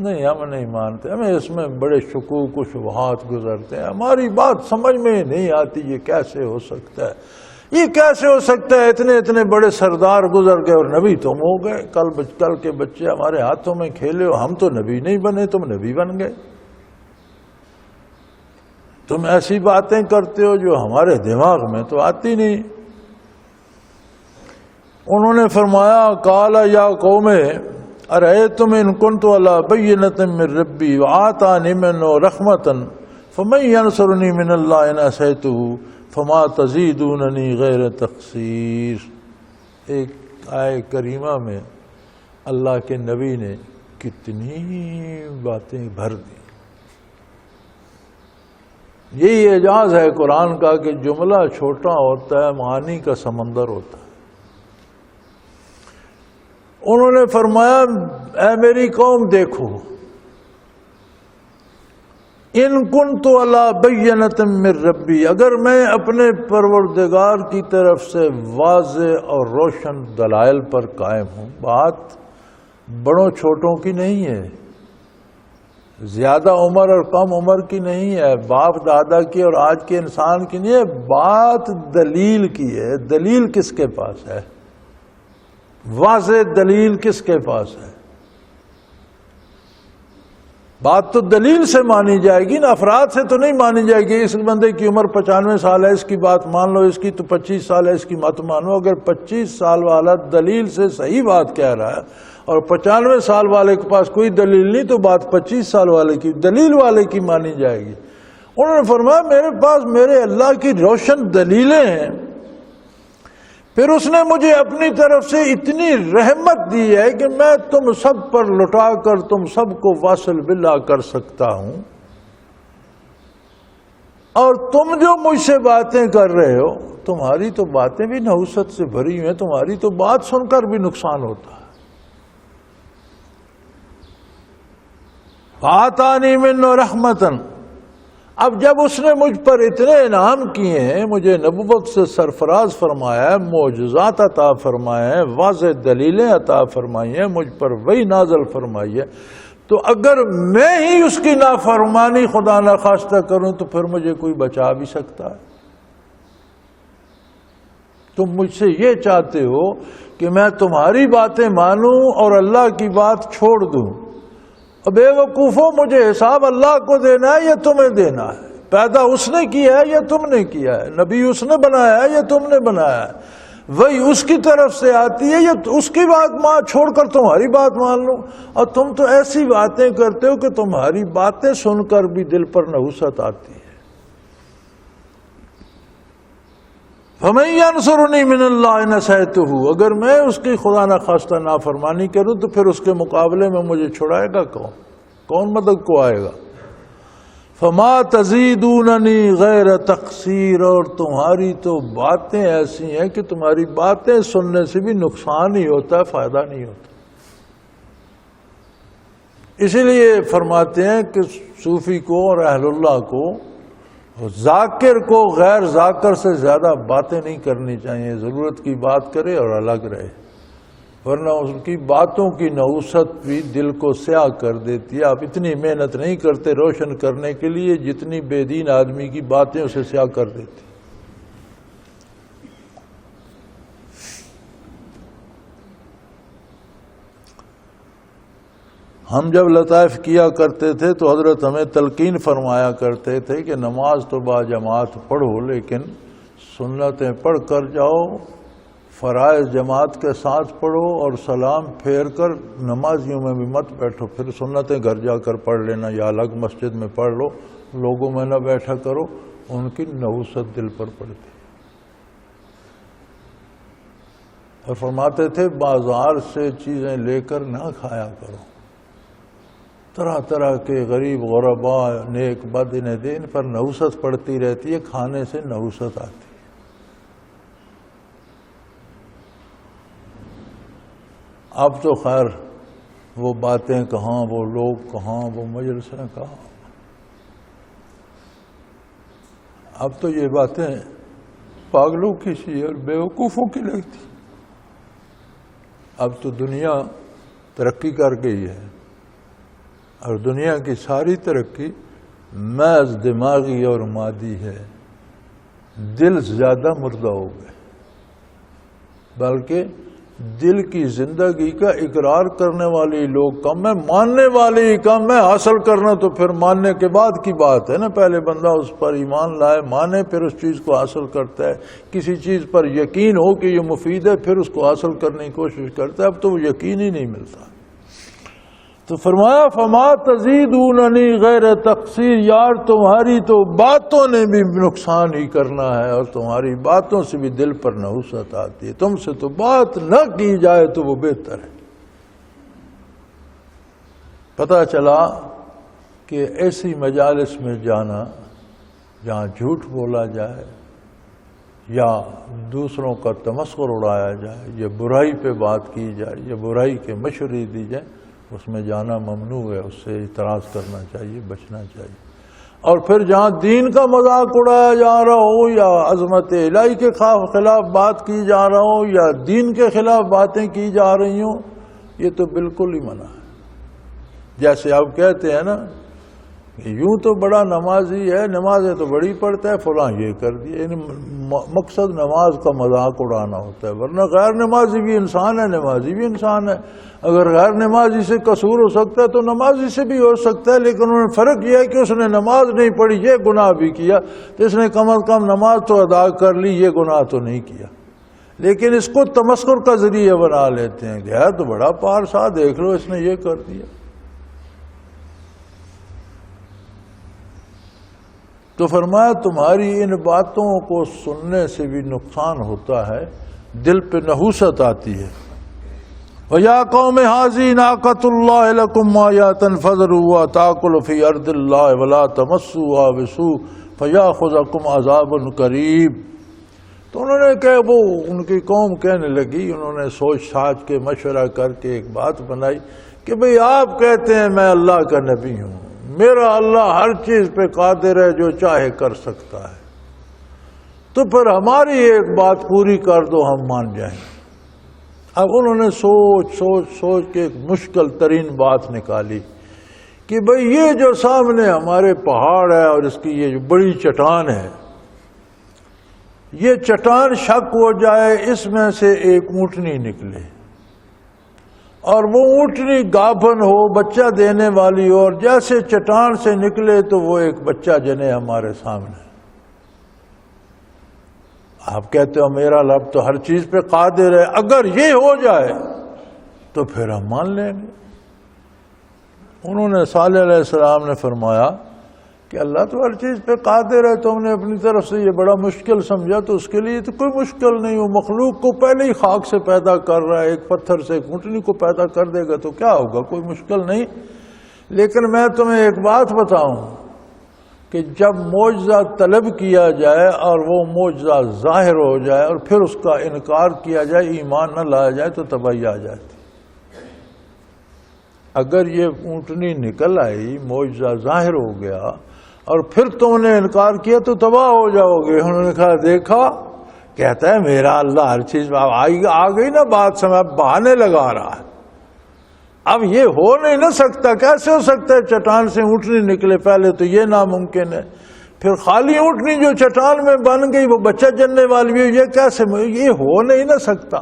نہیں ہم نہیں مانتے، ہمیں اس میں بڑے شکوک و شبہات گزرتے ہیں، ہماری بات سمجھ میں نہیں آتی، یہ کیسے ہو سکتا ہے، یہ کیسے ہو سکتا ہے، اتنے بڑے سردار گزر گئے اور نبی تم ہو گئے، کل کے بچے ہمارے ہاتھوں میں کھیلے ہو، ہم تو نبی نہیں بنے، تم نبی بن گئے، تم ایسی باتیں کرتے ہو جو ہمارے دماغ میں تو آتی نہیں۔ انہوں نے فرمایا قال یا قوم ارأیتم ان کنت علی بینۃ من ربی وآتانی منہ رحمۃ فمن ینصرنی من اللہ ان عصیتہ فما تزیدوننی غیر تقصیر۔ ایک آیہ کریمہ میں اللہ کے نبی نے کتنی باتیں بھر دی۔ یہی اعجاز ہے قرآن کا کہ جملہ چھوٹا ہوتا ہے، معانی کا سمندر ہوتا ہے۔ انہوں نے فرمایا اے میری قوم دیکھو، ان کنت علی بینۃ من ربی، اگر میں اپنے پروردگار کی طرف سے واضح اور روشن دلائل پر قائم ہوں، بات بڑوں چھوٹوں کی نہیں ہے، زیادہ عمر اور کم عمر کی نہیں ہے، باپ دادا کی اور آج کے انسان کی نہیں ہے، بات دلیل کی ہے۔ دلیل کس کے پاس ہے؟ واضح دلیل کس کے پاس ہے؟ بات تو دلیل سے مانی جائے گی نا، افراد سے تو نہیں مانی جائے گی۔ اس بندے کی عمر 95 سال ہے، اس کی بات مان لو، اس کی تو 25 سال ہے، اس کی مت مانو۔ اگر 25 سال والا دلیل سے صحیح بات کہہ رہا ہے اور 95 سال والے کے پاس کوئی دلیل نہیں، تو بات 25 سال والے کی دلیل والے کی مانی جائے گی۔ انہوں نے فرمایا میرے پاس میرے اللہ کی روشن دلیلیں ہیں، پھر اس نے مجھے اپنی طرف سے اتنی رحمت دی ہے کہ میں تم سب پر لٹا کر تم سب کو واصل باللہ کر سکتا ہوں، اور تم جو مجھ سے باتیں کر رہے ہو، تمہاری تو باتیں بھی نحوست سے بھری ہوئی ہیں، تمہاری تو بات سن کر بھی نقصان ہوتا ہے۔ فَآتَانِي مِنْهُ رَحْمَةً، اب جب اس نے مجھ پر اتنے انعام کیے ہیں، مجھے نبوت سے سرفراز فرمایا ہے، معجزات عطا فرمائے ہیں، واضح دلیلیں عطا فرمائی ہیں، مجھ پر وحی نازل فرمائی ہے، تو اگر میں ہی اس کی نافرمانی خدا نخواستہ کروں تو پھر مجھے کوئی بچا بھی سکتا ہے؟ تم مجھ سے یہ چاہتے ہو کہ میں تمہاری باتیں مانوں اور اللہ کی بات چھوڑ دوں؟ بے وقوفو، مجھے حساب اللہ کو دینا ہے یا تمہیں دینا ہے؟ پیدا اس نے کیا ہے یا تم نے کیا ہے؟ نبی اس نے بنایا ہے یا تم نے بنایا ہے؟ وہی اس کی طرف سے آتی ہے یا اس کی بات چھوڑ کر تمہاری بات مان لوں؟ اور تم تو ایسی باتیں کرتے ہو کہ تمہاری باتیں سن کر بھی دل پر نحوست آتی ہے۔ فَمَن يَنصُرُنِي مِنَ اللَّهِ إِنْ عَصَيْتُهُ، اگر میں اس کی خدا نخواستہ نافرمانی کروں تو پھر اس کے مقابلے میں مجھے چھڑائے گا کون؟ کون مدد کو آئے گا؟ فَمَا تَزِيدُونَنِي غَيْرَ تَقْصِيرٍ، اور تمہاری تو باتیں ایسی ہیں کہ تمہاری باتیں سننے سے بھی نقصان ہی ہوتا ہے، فائدہ نہیں ہوتا۔ اسی لیے فرماتے ہیں کہ صوفی کو اور اہل اللہ کو، ذاکر کو غیر ذاکر سے زیادہ باتیں نہیں کرنی چاہیے، ضرورت کی بات کرے اور الگ رہے، ورنہ اس کی باتوں کی نحوست بھی دل کو سیاہ کر دیتی ہے۔ آپ اتنی محنت نہیں کرتے روشن کرنے کے لیے جتنی بے دین آدمی کی باتیں اسے سیاہ کر دیتی۔ ہم جب لطائف کیا کرتے تھے تو حضرت ہمیں تلقین فرمایا کرتے تھے کہ نماز تو با جماعت پڑھو، لیکن سنتیں پڑھ کر جاؤ، فرائض جماعت کے ساتھ پڑھو، اور سلام پھیر کر نمازیوں میں بھی مت بیٹھو، پھر سنتیں گھر جا کر پڑھ لینا یا الگ مسجد میں پڑھ لو، لوگوں میں نہ بیٹھا کرو، ان کی نحوست دل پر پڑتی۔ اور فرماتے تھے بازار سے چیزیں لے کر نہ کھایا کرو، طرح طرح کے غریب غرباء نیک بد انہیں دے، ان پر نحوست پڑتی رہتی ہے، کھانے سے نحوست آتی ہے۔ اب تو خیر وہ باتیں کہاں، وہ لوگ کہاں، وہ مجلسیں کہاں، اب تو یہ باتیں پاگلوں کی سی اور بیوقوفوں کی لگتی۔ اب تو دنیا ترقی کر گئی ہے، اور دنیا کی ساری ترقی محض دماغی اور مادی ہے، دل زیادہ مردہ ہو گئے، بلکہ دل کی زندگی کا اقرار کرنے والے لوگ کم ہیں، ماننے والے ہی کم ہیں۔ حاصل کرنا تو پھر ماننے کے بعد کی بات ہے نا، پہلے بندہ اس پر ایمان لائے، مانے، پھر اس چیز کو حاصل کرتا ہے۔ کسی چیز پر یقین ہو کہ یہ مفید ہے، پھر اس کو حاصل کرنے کی کوشش کرتا ہے۔ اب تو وہ یقین ہی نہیں ملتا۔ تو فرمایا فما تزیدوننی غیر تقصیر، یار تمہاری تو باتوں نے بھی نقصان ہی کرنا ہے، اور تمہاری باتوں سے بھی دل پر نحوست آتی ہے۔ تم سے تو بات نہ کی جائے تو وہ بہتر ہے۔ پتہ چلا کہ ایسی مجالس میں جانا جہاں جھوٹ بولا جائے یا دوسروں کا تمسخر اڑایا جائے یا برائی پہ بات کی جائے یا برائی کے مشورے دی جائے، اس میں جانا ممنوع ہے، اس سے اعتراض کرنا چاہیے، بچنا چاہیے۔ اور پھر جہاں دین کا مذاق اڑایا جا رہا ہو یا عظمت الہی کے خلاف بات کی جا رہا ہو یا دین کے خلاف باتیں کی جا رہی ہوں، یہ تو بالکل ہی منع ہے۔ جیسے آپ کہتے ہیں نا یوں تو بڑا نمازی ہے، نمازیں تو بڑی پڑھتا ہے، فلاں یہ کر دیا، یعنی مقصد نماز کا مذاق اڑانا ہوتا ہے، ورنہ غیر نمازی بھی انسان ہے، نمازی بھی انسان ہے۔ اگر غیر نمازی سے قصور ہو سکتا ہے تو نمازی سے بھی ہو سکتا ہے، لیکن انہوں نے فرق یہ ہے کہ اس نے نماز نہیں پڑھی، یہ گناہ بھی کیا، تو اس نے کم از کم نماز تو ادا کر لی، یہ گناہ تو نہیں کیا، لیکن اس کو تمسخر کا ذریعہ بنا لیتے ہیں کہ ہے تو بڑا پارسا، دیکھ لو اس نے یہ کر دیا۔ تو فرمایا تمہاری ان باتوں کو سننے سے بھی نقصان ہوتا ہے، دل پہ نحوست آتی ہے۔ وَيَا قَوْمِ هَٰذِهِ نَاقَةُ اللَّهِ لَكُمْ آيَةً فَذَرُوهَا تَأْكُلُ فِي أَرْضِ اللَّهِ وَلَا تَمَسُّوهَا بِسُوءٍ فَيَأْخُذَكُمْ عَذَابٌ قَرِيبٌ۔ تو انہوں نے کہ وہ ان کی قوم کہنے لگی، انہوں نے سوچ ساچ کے مشورہ کر کے ایک بات بنائی کہ بھئی آپ کہتے ہیں میں اللہ کا نبی ہوں، میرا اللہ ہر چیز پہ قادر ہے، جو چاہے کر سکتا ہے، تو پھر ہماری ایک بات پوری کر دو، ہم مان جائیں۔ اب انہوں نے سوچ کے ایک مشکل ترین بات نکالی کہ بھئی یہ جو سامنے ہمارے پہاڑ ہے اور اس کی یہ جو بڑی چٹان ہے، یہ چٹان شک ہو جائے اس میں سے ایک اونٹنی نکلے، اور وہ اونٹنی گابھن ہو، بچہ دینے والی ہو، اور جیسے چٹان سے نکلے تو وہ ایک بچہ جنے ہمارے سامنے۔ آپ کہتے ہو میرا رب تو ہر چیز پہ قادر ہے، اگر یہ ہو جائے تو پھر ہم مان لیں گے۔ انہوں نے صالح علیہ السلام نے فرمایا کہ اللہ تو ہر چیز پہ قادر ہے، تم نے اپنی طرف سے یہ بڑا مشکل سمجھا، تو اس کے لیے تو کوئی مشکل نہیں، وہ مخلوق کو پہلے ہی خاک سے پیدا کر رہا ہے، ایک پتھر سے ایک اونٹنی کو پیدا کر دے گا تو کیا ہوگا، کوئی مشکل نہیں۔ لیکن میں تمہیں ایک بات بتاؤں کہ جب معجزہ طلب کیا جائے اور وہ معجزہ ظاہر ہو جائے اور پھر اس کا انکار کیا جائے، ایمان نہ لایا جائے تو تباہی آ جاتی۔ اگر یہ اونٹنی نکل آئی، معجزہ ظاہر ہو گیا اور پھر تم نے انکار کیا تو تباہ ہو جاؤ گے۔ انہوں نے کہا دیکھا، کہتا ہے میرا اللہ ہر چیز میں، آ گئی نا بات سمجھ، اب بہانے لگا رہا ہے۔ اب یہ ہو نہیں نہ سکتا، کیسے ہو سکتا ہے چٹان سے اونٹنی نکلے؟ پہلے تو یہ ناممکن ہے، پھر خالی اونٹنی جو چٹان میں بن گئی وہ بچہ جننے والی بھی، یہ کیسے، یہ ہو نہیں نہ سکتا۔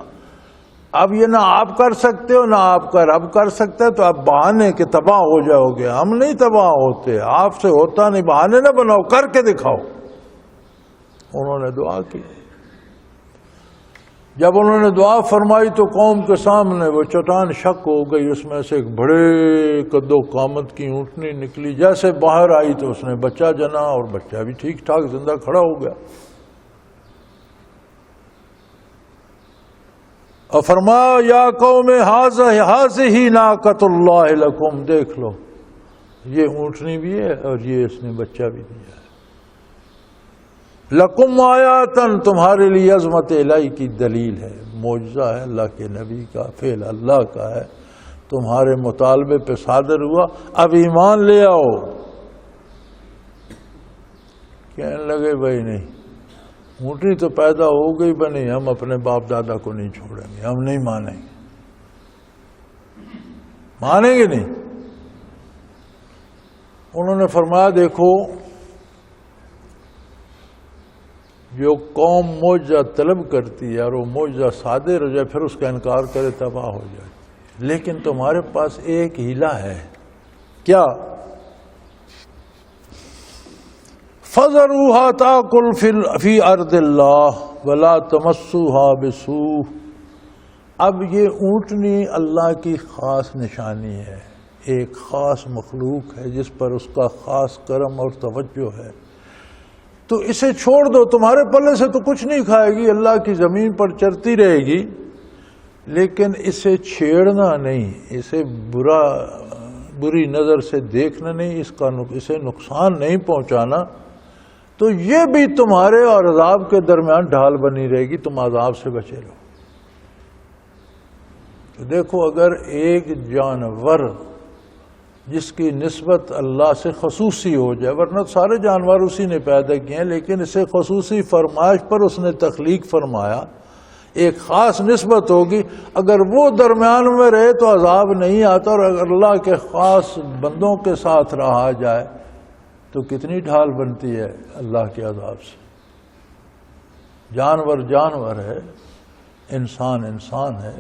اب یہ نہ آپ کر سکتے ہو نہ آپ کا رب کر سکتا ہے، تو آپ بہانے کے تباہ ہو جاؤ گے۔ ہم نہیں تباہ ہوتے، آپ سے ہوتا نہیں، بہانے نہ بناؤ، کر کے دکھاؤ۔ انہوں نے دعا کی۔ جب انہوں نے دعا فرمائی تو قوم کے سامنے وہ چٹان شک ہو گئی، اس میں سے ایک بڑے قد و قامت کی اونٹنی نکلی، جیسے باہر آئی تو اس نے بچہ جنا، اور بچہ بھی ٹھیک ٹھاک زندہ کھڑا ہو گیا۔ اور فرمایا یا قوم ہذہ ناقۃ اللہ لکم، دیکھ لو یہ اونٹنی بھی ہے اور یہ اس نے بچہ بھی دیا ہے۔ لکم آیاتن، تمہارے لیے عظمت الہی کی دلیل ہے، معجزہ ہے اللہ کے نبی کا، فعل اللہ کا ہے، تمہارے مطالبے پہ صادر ہوا، اب ایمان لے آؤ۔ کہنے لگے بھائی نہیں، اونٹنی تو پیدا ہو گئی بنی، ہم اپنے باپ دادا کو نہیں چھوڑیں گے، ہم نہیں مانیں گے، مانیں گے نہیں۔ انہوں نے فرمایا دیکھو، جو قوم معجزہ طلب کرتی ہے اور وہ معجزہ صادر ہو جائے پھر اس کا انکار کرے تباہ ہو جائے، لیکن تمہارے پاس ایک ہیلہ ہے، کیا؟ فَذَرُوهَا تَأْكُلْ فِي أَرْضِ اللَّهِ وَلَا تَمَسُّوهَا بِسُوءٍ۔ اب یہ اونٹنی اللہ کی خاص نشانی ہے، ایک خاص مخلوق ہے جس پر اس کا خاص کرم اور توجہ ہے، تو اسے چھوڑ دو، تمہارے پلے سے تو کچھ نہیں کھائے گی، اللہ کی زمین پر چرتی رہے گی، لیکن اسے چھیڑنا نہیں، اسے بری نظر سے دیکھنا نہیں، اسے نقصان نہیں پہنچانا، تو یہ بھی تمہارے اور عذاب کے درمیان ڈھال بنی رہے گی، تم عذاب سے بچے رہو۔ تو دیکھو، اگر ایک جانور جس کی نسبت اللہ سے خصوصی ہو جائے، ورنہ سارے جانور اسی نے پیدا کیے ہیں، لیکن اسے خصوصی فرمائش پر اس نے تخلیق فرمایا، ایک خاص نسبت ہوگی، اگر وہ درمیان میں رہے تو عذاب نہیں آتا، اور اگر اللہ کے خاص بندوں کے ساتھ رہا جائے تو کتنی ڈھال بنتی ہے اللہ کے عذاب سے۔ جانور جانور ہے، انسان انسان ہے،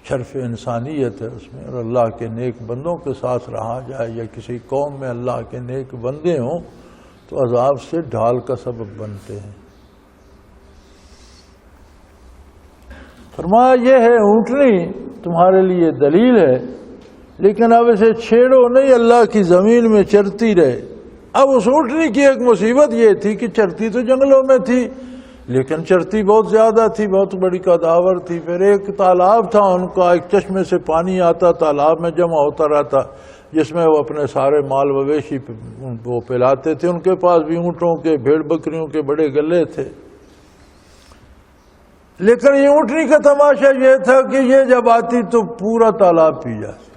شرف انسانیت ہے اس میں، اور اللہ کے نیک بندوں کے ساتھ رہا جائے یا کسی قوم میں اللہ کے نیک بندے ہوں تو عذاب سے ڈھال کا سبب بنتے ہیں۔ فرمایا یہ ہے اونٹنی تمہارے لیے دلیل ہے، لیکن اب اسے چھیڑو نہیں، اللہ کی زمین میں چرتی رہے۔ اب اس اونٹنی کی ایک مصیبت یہ تھی کہ چرتی تو جنگلوں میں تھی، لیکن چرتی بہت زیادہ تھی، بہت بڑی قداور تھی۔ پھر ایک تالاب تھا ان کا، ایک چشمے سے پانی آتا، تالاب میں جمع ہوتا رہتا، جس میں وہ اپنے سارے مال مویشی وہ پلاتے تھے۔ ان کے پاس بھی اونٹوں کے، بھیڑ بکریوں کے بڑے گلے تھے، لیکن یہ اونٹنی کا تماشا یہ تھا کہ یہ جب آتی تو پورا تالاب پی جاتی۔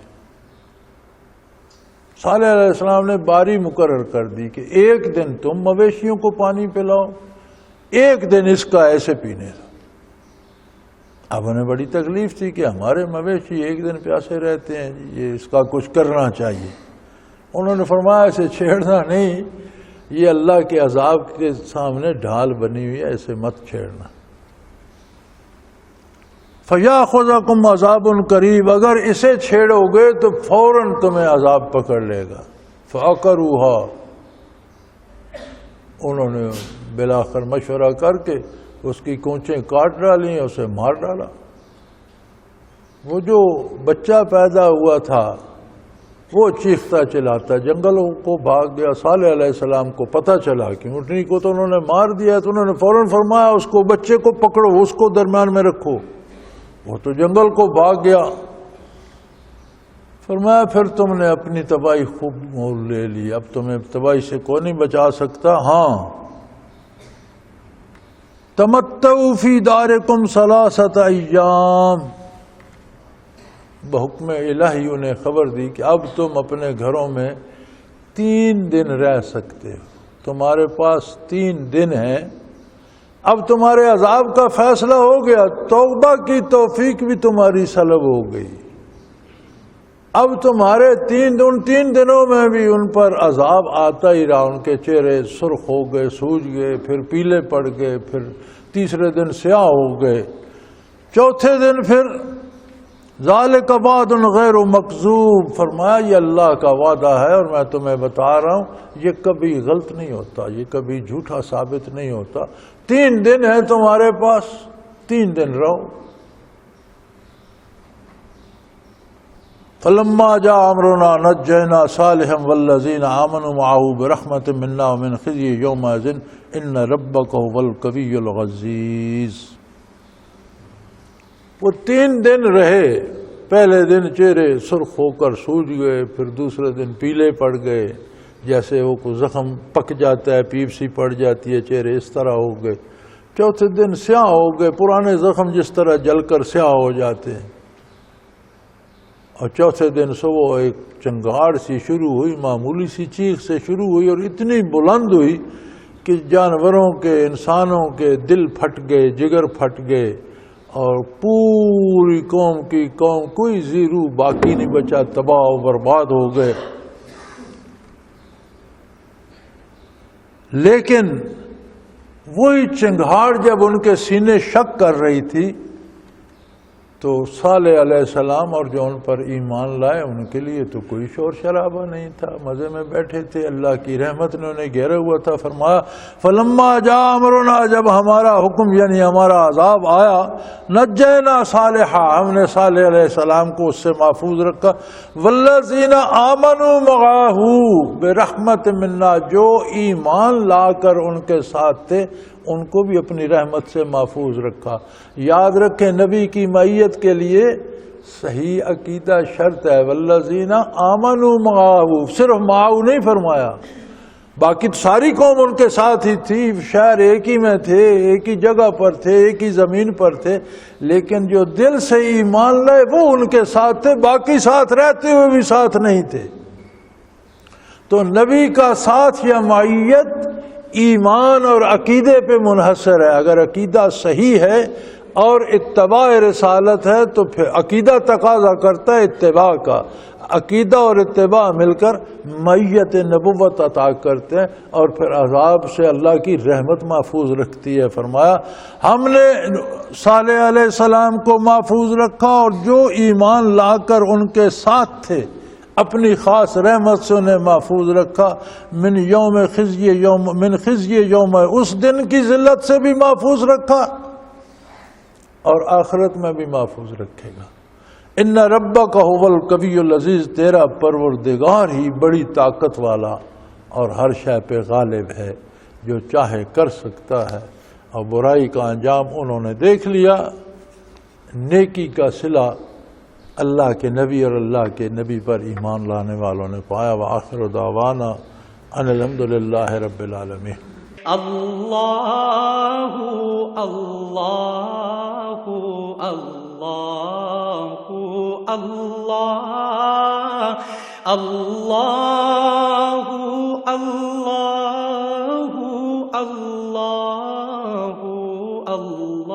صالح علیہ السلام نے باری مقرر کر دی کہ ایک دن تم مویشیوں کو پانی پلاؤ، ایک دن اس کا ایسے پینے دو۔ اب انہیں بڑی تکلیف تھی کہ ہمارے مویشی ایک دن پیاسے رہتے ہیں، یہ اس کا کچھ کرنا چاہیے۔ انہوں نے فرمایا اسے چھیڑنا نہیں، یہ اللہ کے عذاب کے سامنے ڈھال بنی ہوئی ہے، اسے مت چھیڑنا۔ فَيَأْخُذَكُمْ عَذَابٌ قَرِيبٌ، اگر اسے چھیڑو گے تو فوراً تمہیں عذاب پکڑ لے گا۔ فَعَقَرُوهَا، انہوں نے بالآخر مشورہ کر کے اس کی کونچیں کاٹ ڈالیں، اسے مار ڈالا۔ وہ جو بچہ پیدا ہوا تھا وہ چیختا چلاتا جنگلوں کو بھاگ گیا۔ صالح علیہ السلام کو پتہ چلا کہ اونٹنی کو تو انہوں نے مار دیا، تو انہوں نے فوراً فرمایا اس کو، بچے کو پکڑو، اس کو درمیان میں رکھو۔ وہ تو جنگل کو بھاگ گیا۔ فرمایا پھر تم نے اپنی تباہی خوب مول لے لی، اب تمہیں تباہی سے کوئی نہیں بچا سکتا۔ ہاں، تمتعوا فی دارکم ثلاثۃ ایام، بحکم الہی انہیں خبر دی کہ اب تم اپنے گھروں میں 3 دن رہ سکتے ہو، تمہارے پاس 3 دن ہیں۔ اب تمہارے عذاب کا فیصلہ ہو گیا، توبہ کی توفیق بھی تمہاری سلب ہو گئی۔ اب تمہارے ان 3 دنوں میں بھی ان پر عذاب آتا ہی رہا، ان کے چہرے سرخ ہو گئے، سوج گئے، پھر پیلے پڑ گئے، پھر تیسرے دن سیاہ ہو گئے، چوتھے دن پھر ذالک وعد غیر مکذوب۔ فرمایا یہ اللہ کا وعدہ ہے اور میں تمہیں بتا رہا ہوں یہ کبھی غلط نہیں ہوتا، یہ کبھی جھوٹا ثابت نہیں ہوتا۔ 3 دن ہیں تمہارے پاس، 3 دن رہو۔ فلما جاء امرنا نجینا صالحا والذین آمنوا معه برحمت منا ومن خزي یومئذ ان ربک هو القوی العزیز۔ وہ 3 دن رہے، پہلے دن چہرے سرخ ہو کر سوج گئے، پھر دوسرے دن پیلے پڑ گئے، جیسے وہ کوئی زخم پک جاتا ہے، پیپ سی پڑ جاتی ہے، چہرے اس طرح ہو گئے۔ چوتھے دن سیاہ ہو گئے، پرانے زخم جس طرح جل کر سیاہ ہو جاتے ہیں۔ اور چوتھے دن صبح ایک چنگاڑ سی شروع ہوئی، معمولی سی چیخ سے شروع ہوئی اور اتنی بلند ہوئی کہ جانوروں کے، انسانوں کے دل پھٹ گئے، جگر پھٹ گئے، اور پوری قوم کی قوم کوئی زیرو باقی نہیں بچا، تباہ و برباد ہو گئے۔ لیکن وہی چنگھاڑ جب ان کے سینے شک کر رہی تھی تو صالح علیہ السلام اور جو ان پر ایمان لائے ان کے لیے تو کوئی شور شرابہ نہیں تھا، مزے میں بیٹھے تھے، اللہ کی رحمت نے انہیں گھیرا ہوا تھا۔ فرمایا فلما جاء امرنا، جب ہمارا حکم یعنی ہمارا عذاب آیا، نجینا صالحا، ہم نے صالح علیہ السلام کو اس سے محفوظ رکھا، والذین آمنوا معہ برحمت منا، جو ایمان لا کر ان کے ساتھ تھے ان کو بھی اپنی رحمت سے محفوظ رکھا۔ یاد رکھیں نبی کی معیت کے لیے صحیح عقیدہ شرط ہے، والذین آمنوا معہ، صرف معہ نہیں فرمایا، باقی ساری قوم ان کے ساتھ ہی تھی، شہر ایک ہی میں تھے، ایک ہی جگہ پر تھے، ایک ہی زمین پر تھے، لیکن جو دل سے ایمان لائے وہ ان کے ساتھ تھے، باقی ساتھ رہتے ہوئے بھی ساتھ نہیں تھے۔ تو نبی کا ساتھ یا معیت ایمان اور عقیدے پہ منحصر ہے۔ اگر عقیدہ صحیح ہے اور اتباع رسالت ہے تو پھر عقیدہ تقاضا کرتا ہے اتباع کا، عقیدہ اور اتباع مل کر معیت نبوت عطا کرتے ہیں اور پھر عذاب سے اللہ کی رحمت محفوظ رکھتی ہے۔ فرمایا ہم نے صالح علیہ السلام کو محفوظ رکھا اور جو ایمان لا کر ان کے ساتھ تھے اپنی خاص رحمت سے انہیں محفوظ رکھا، من خزی یوم، اس دن کی ذلت سے بھی محفوظ رکھا اور آخرت میں بھی محفوظ رکھے گا۔ ان ربک هو القوی العزیز، تیرا پروردگار ہی بڑی طاقت والا اور ہر شے پہ غالب ہے، جو چاہے کر سکتا ہے۔ اور برائی کا انجام انہوں نے دیکھ لیا، نیکی کا صلہ اللہ کے نبی اور اللہ کے نبی پر ایمان لانے والوں نے پایا۔ وآخر دعوانا ان الحمد للہ رب العالمین۔ اللہ اللہ اللہ اللہ اللہ اللہ اللہ اللہ۔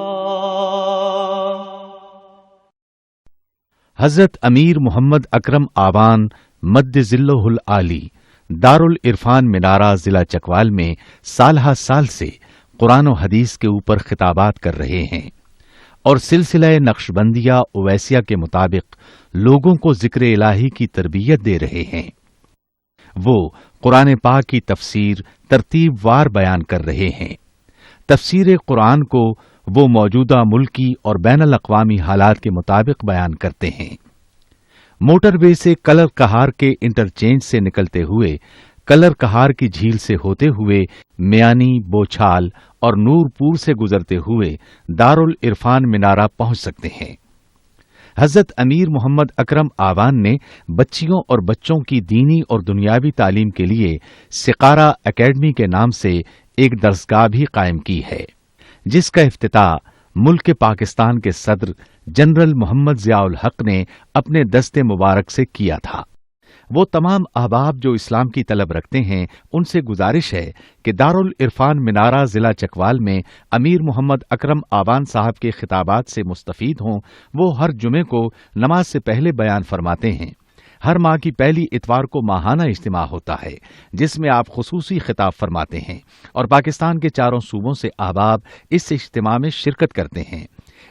حضرت امیر محمد اکرم آوان مد ذلہ العالی دارالعرفان منارہ ضلع چکوال میں سالہ سال سے قرآن و حدیث کے اوپر خطابات کر رہے ہیں اور سلسلہ نقشبندیہ اویسیہ کے مطابق لوگوں کو ذکر الہی کی تربیت دے رہے ہیں۔ وہ قرآن پاک کی تفسیر ترتیب وار بیان کر رہے ہیں۔ تفسیر قرآن کو وہ موجودہ ملکی اور بین الاقوامی حالات کے مطابق بیان کرتے ہیں۔ موٹر وے سے کلر کہار کے انٹرچینج سے نکلتے ہوئے کلر کہار کی جھیل سے ہوتے ہوئے میانی، بوچھال اور نور پور سے گزرتے ہوئے دارالعرفان منارہ پہنچ سکتے ہیں۔ حضرت امیر محمد اکرم آوان نے بچیوں اور بچوں کی دینی اور دنیاوی تعلیم کے لیے سقارہ اکیڈمی کے نام سے ایک درسگاہ بھی قائم کی ہے، جس کا افتتاح ملک پاکستان کے صدر جنرل محمد ضیاء الحق نے اپنے دست مبارک سے کیا تھا۔ وہ تمام احباب جو اسلام کی طلب رکھتے ہیں ان سے گزارش ہے کہ دارالعرفان منارہ ضلع چکوال میں امیر محمد اکرم آوان صاحب کے خطابات سے مستفید ہوں۔ وہ ہر جمعے کو نماز سے پہلے بیان فرماتے ہیں۔ ہر ماہ کی پہلی اتوار کو ماہانہ اجتماع ہوتا ہے جس میں آپ خصوصی خطاب فرماتے ہیں اور پاکستان کے چاروں صوبوں سے احباب اس اجتماع میں شرکت کرتے ہیں۔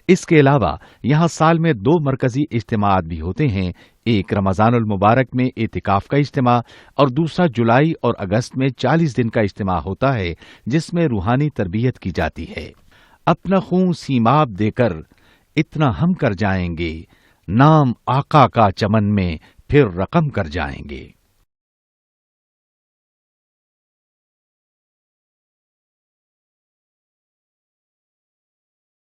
اس کے علاوہ یہاں سال میں 2 مرکزی اجتماعات بھی ہوتے ہیں، ایک رمضان المبارک میں اعتکاف کا اجتماع اور دوسرا جولائی اور اگست میں 40 دن کا اجتماع ہوتا ہے جس میں روحانی تربیت کی جاتی ہے۔ اپنا خون سیماب دے کر اتنا ہم کر جائیں گے، نام آقا کا چمن میں پھر رقم کر جائیں گے۔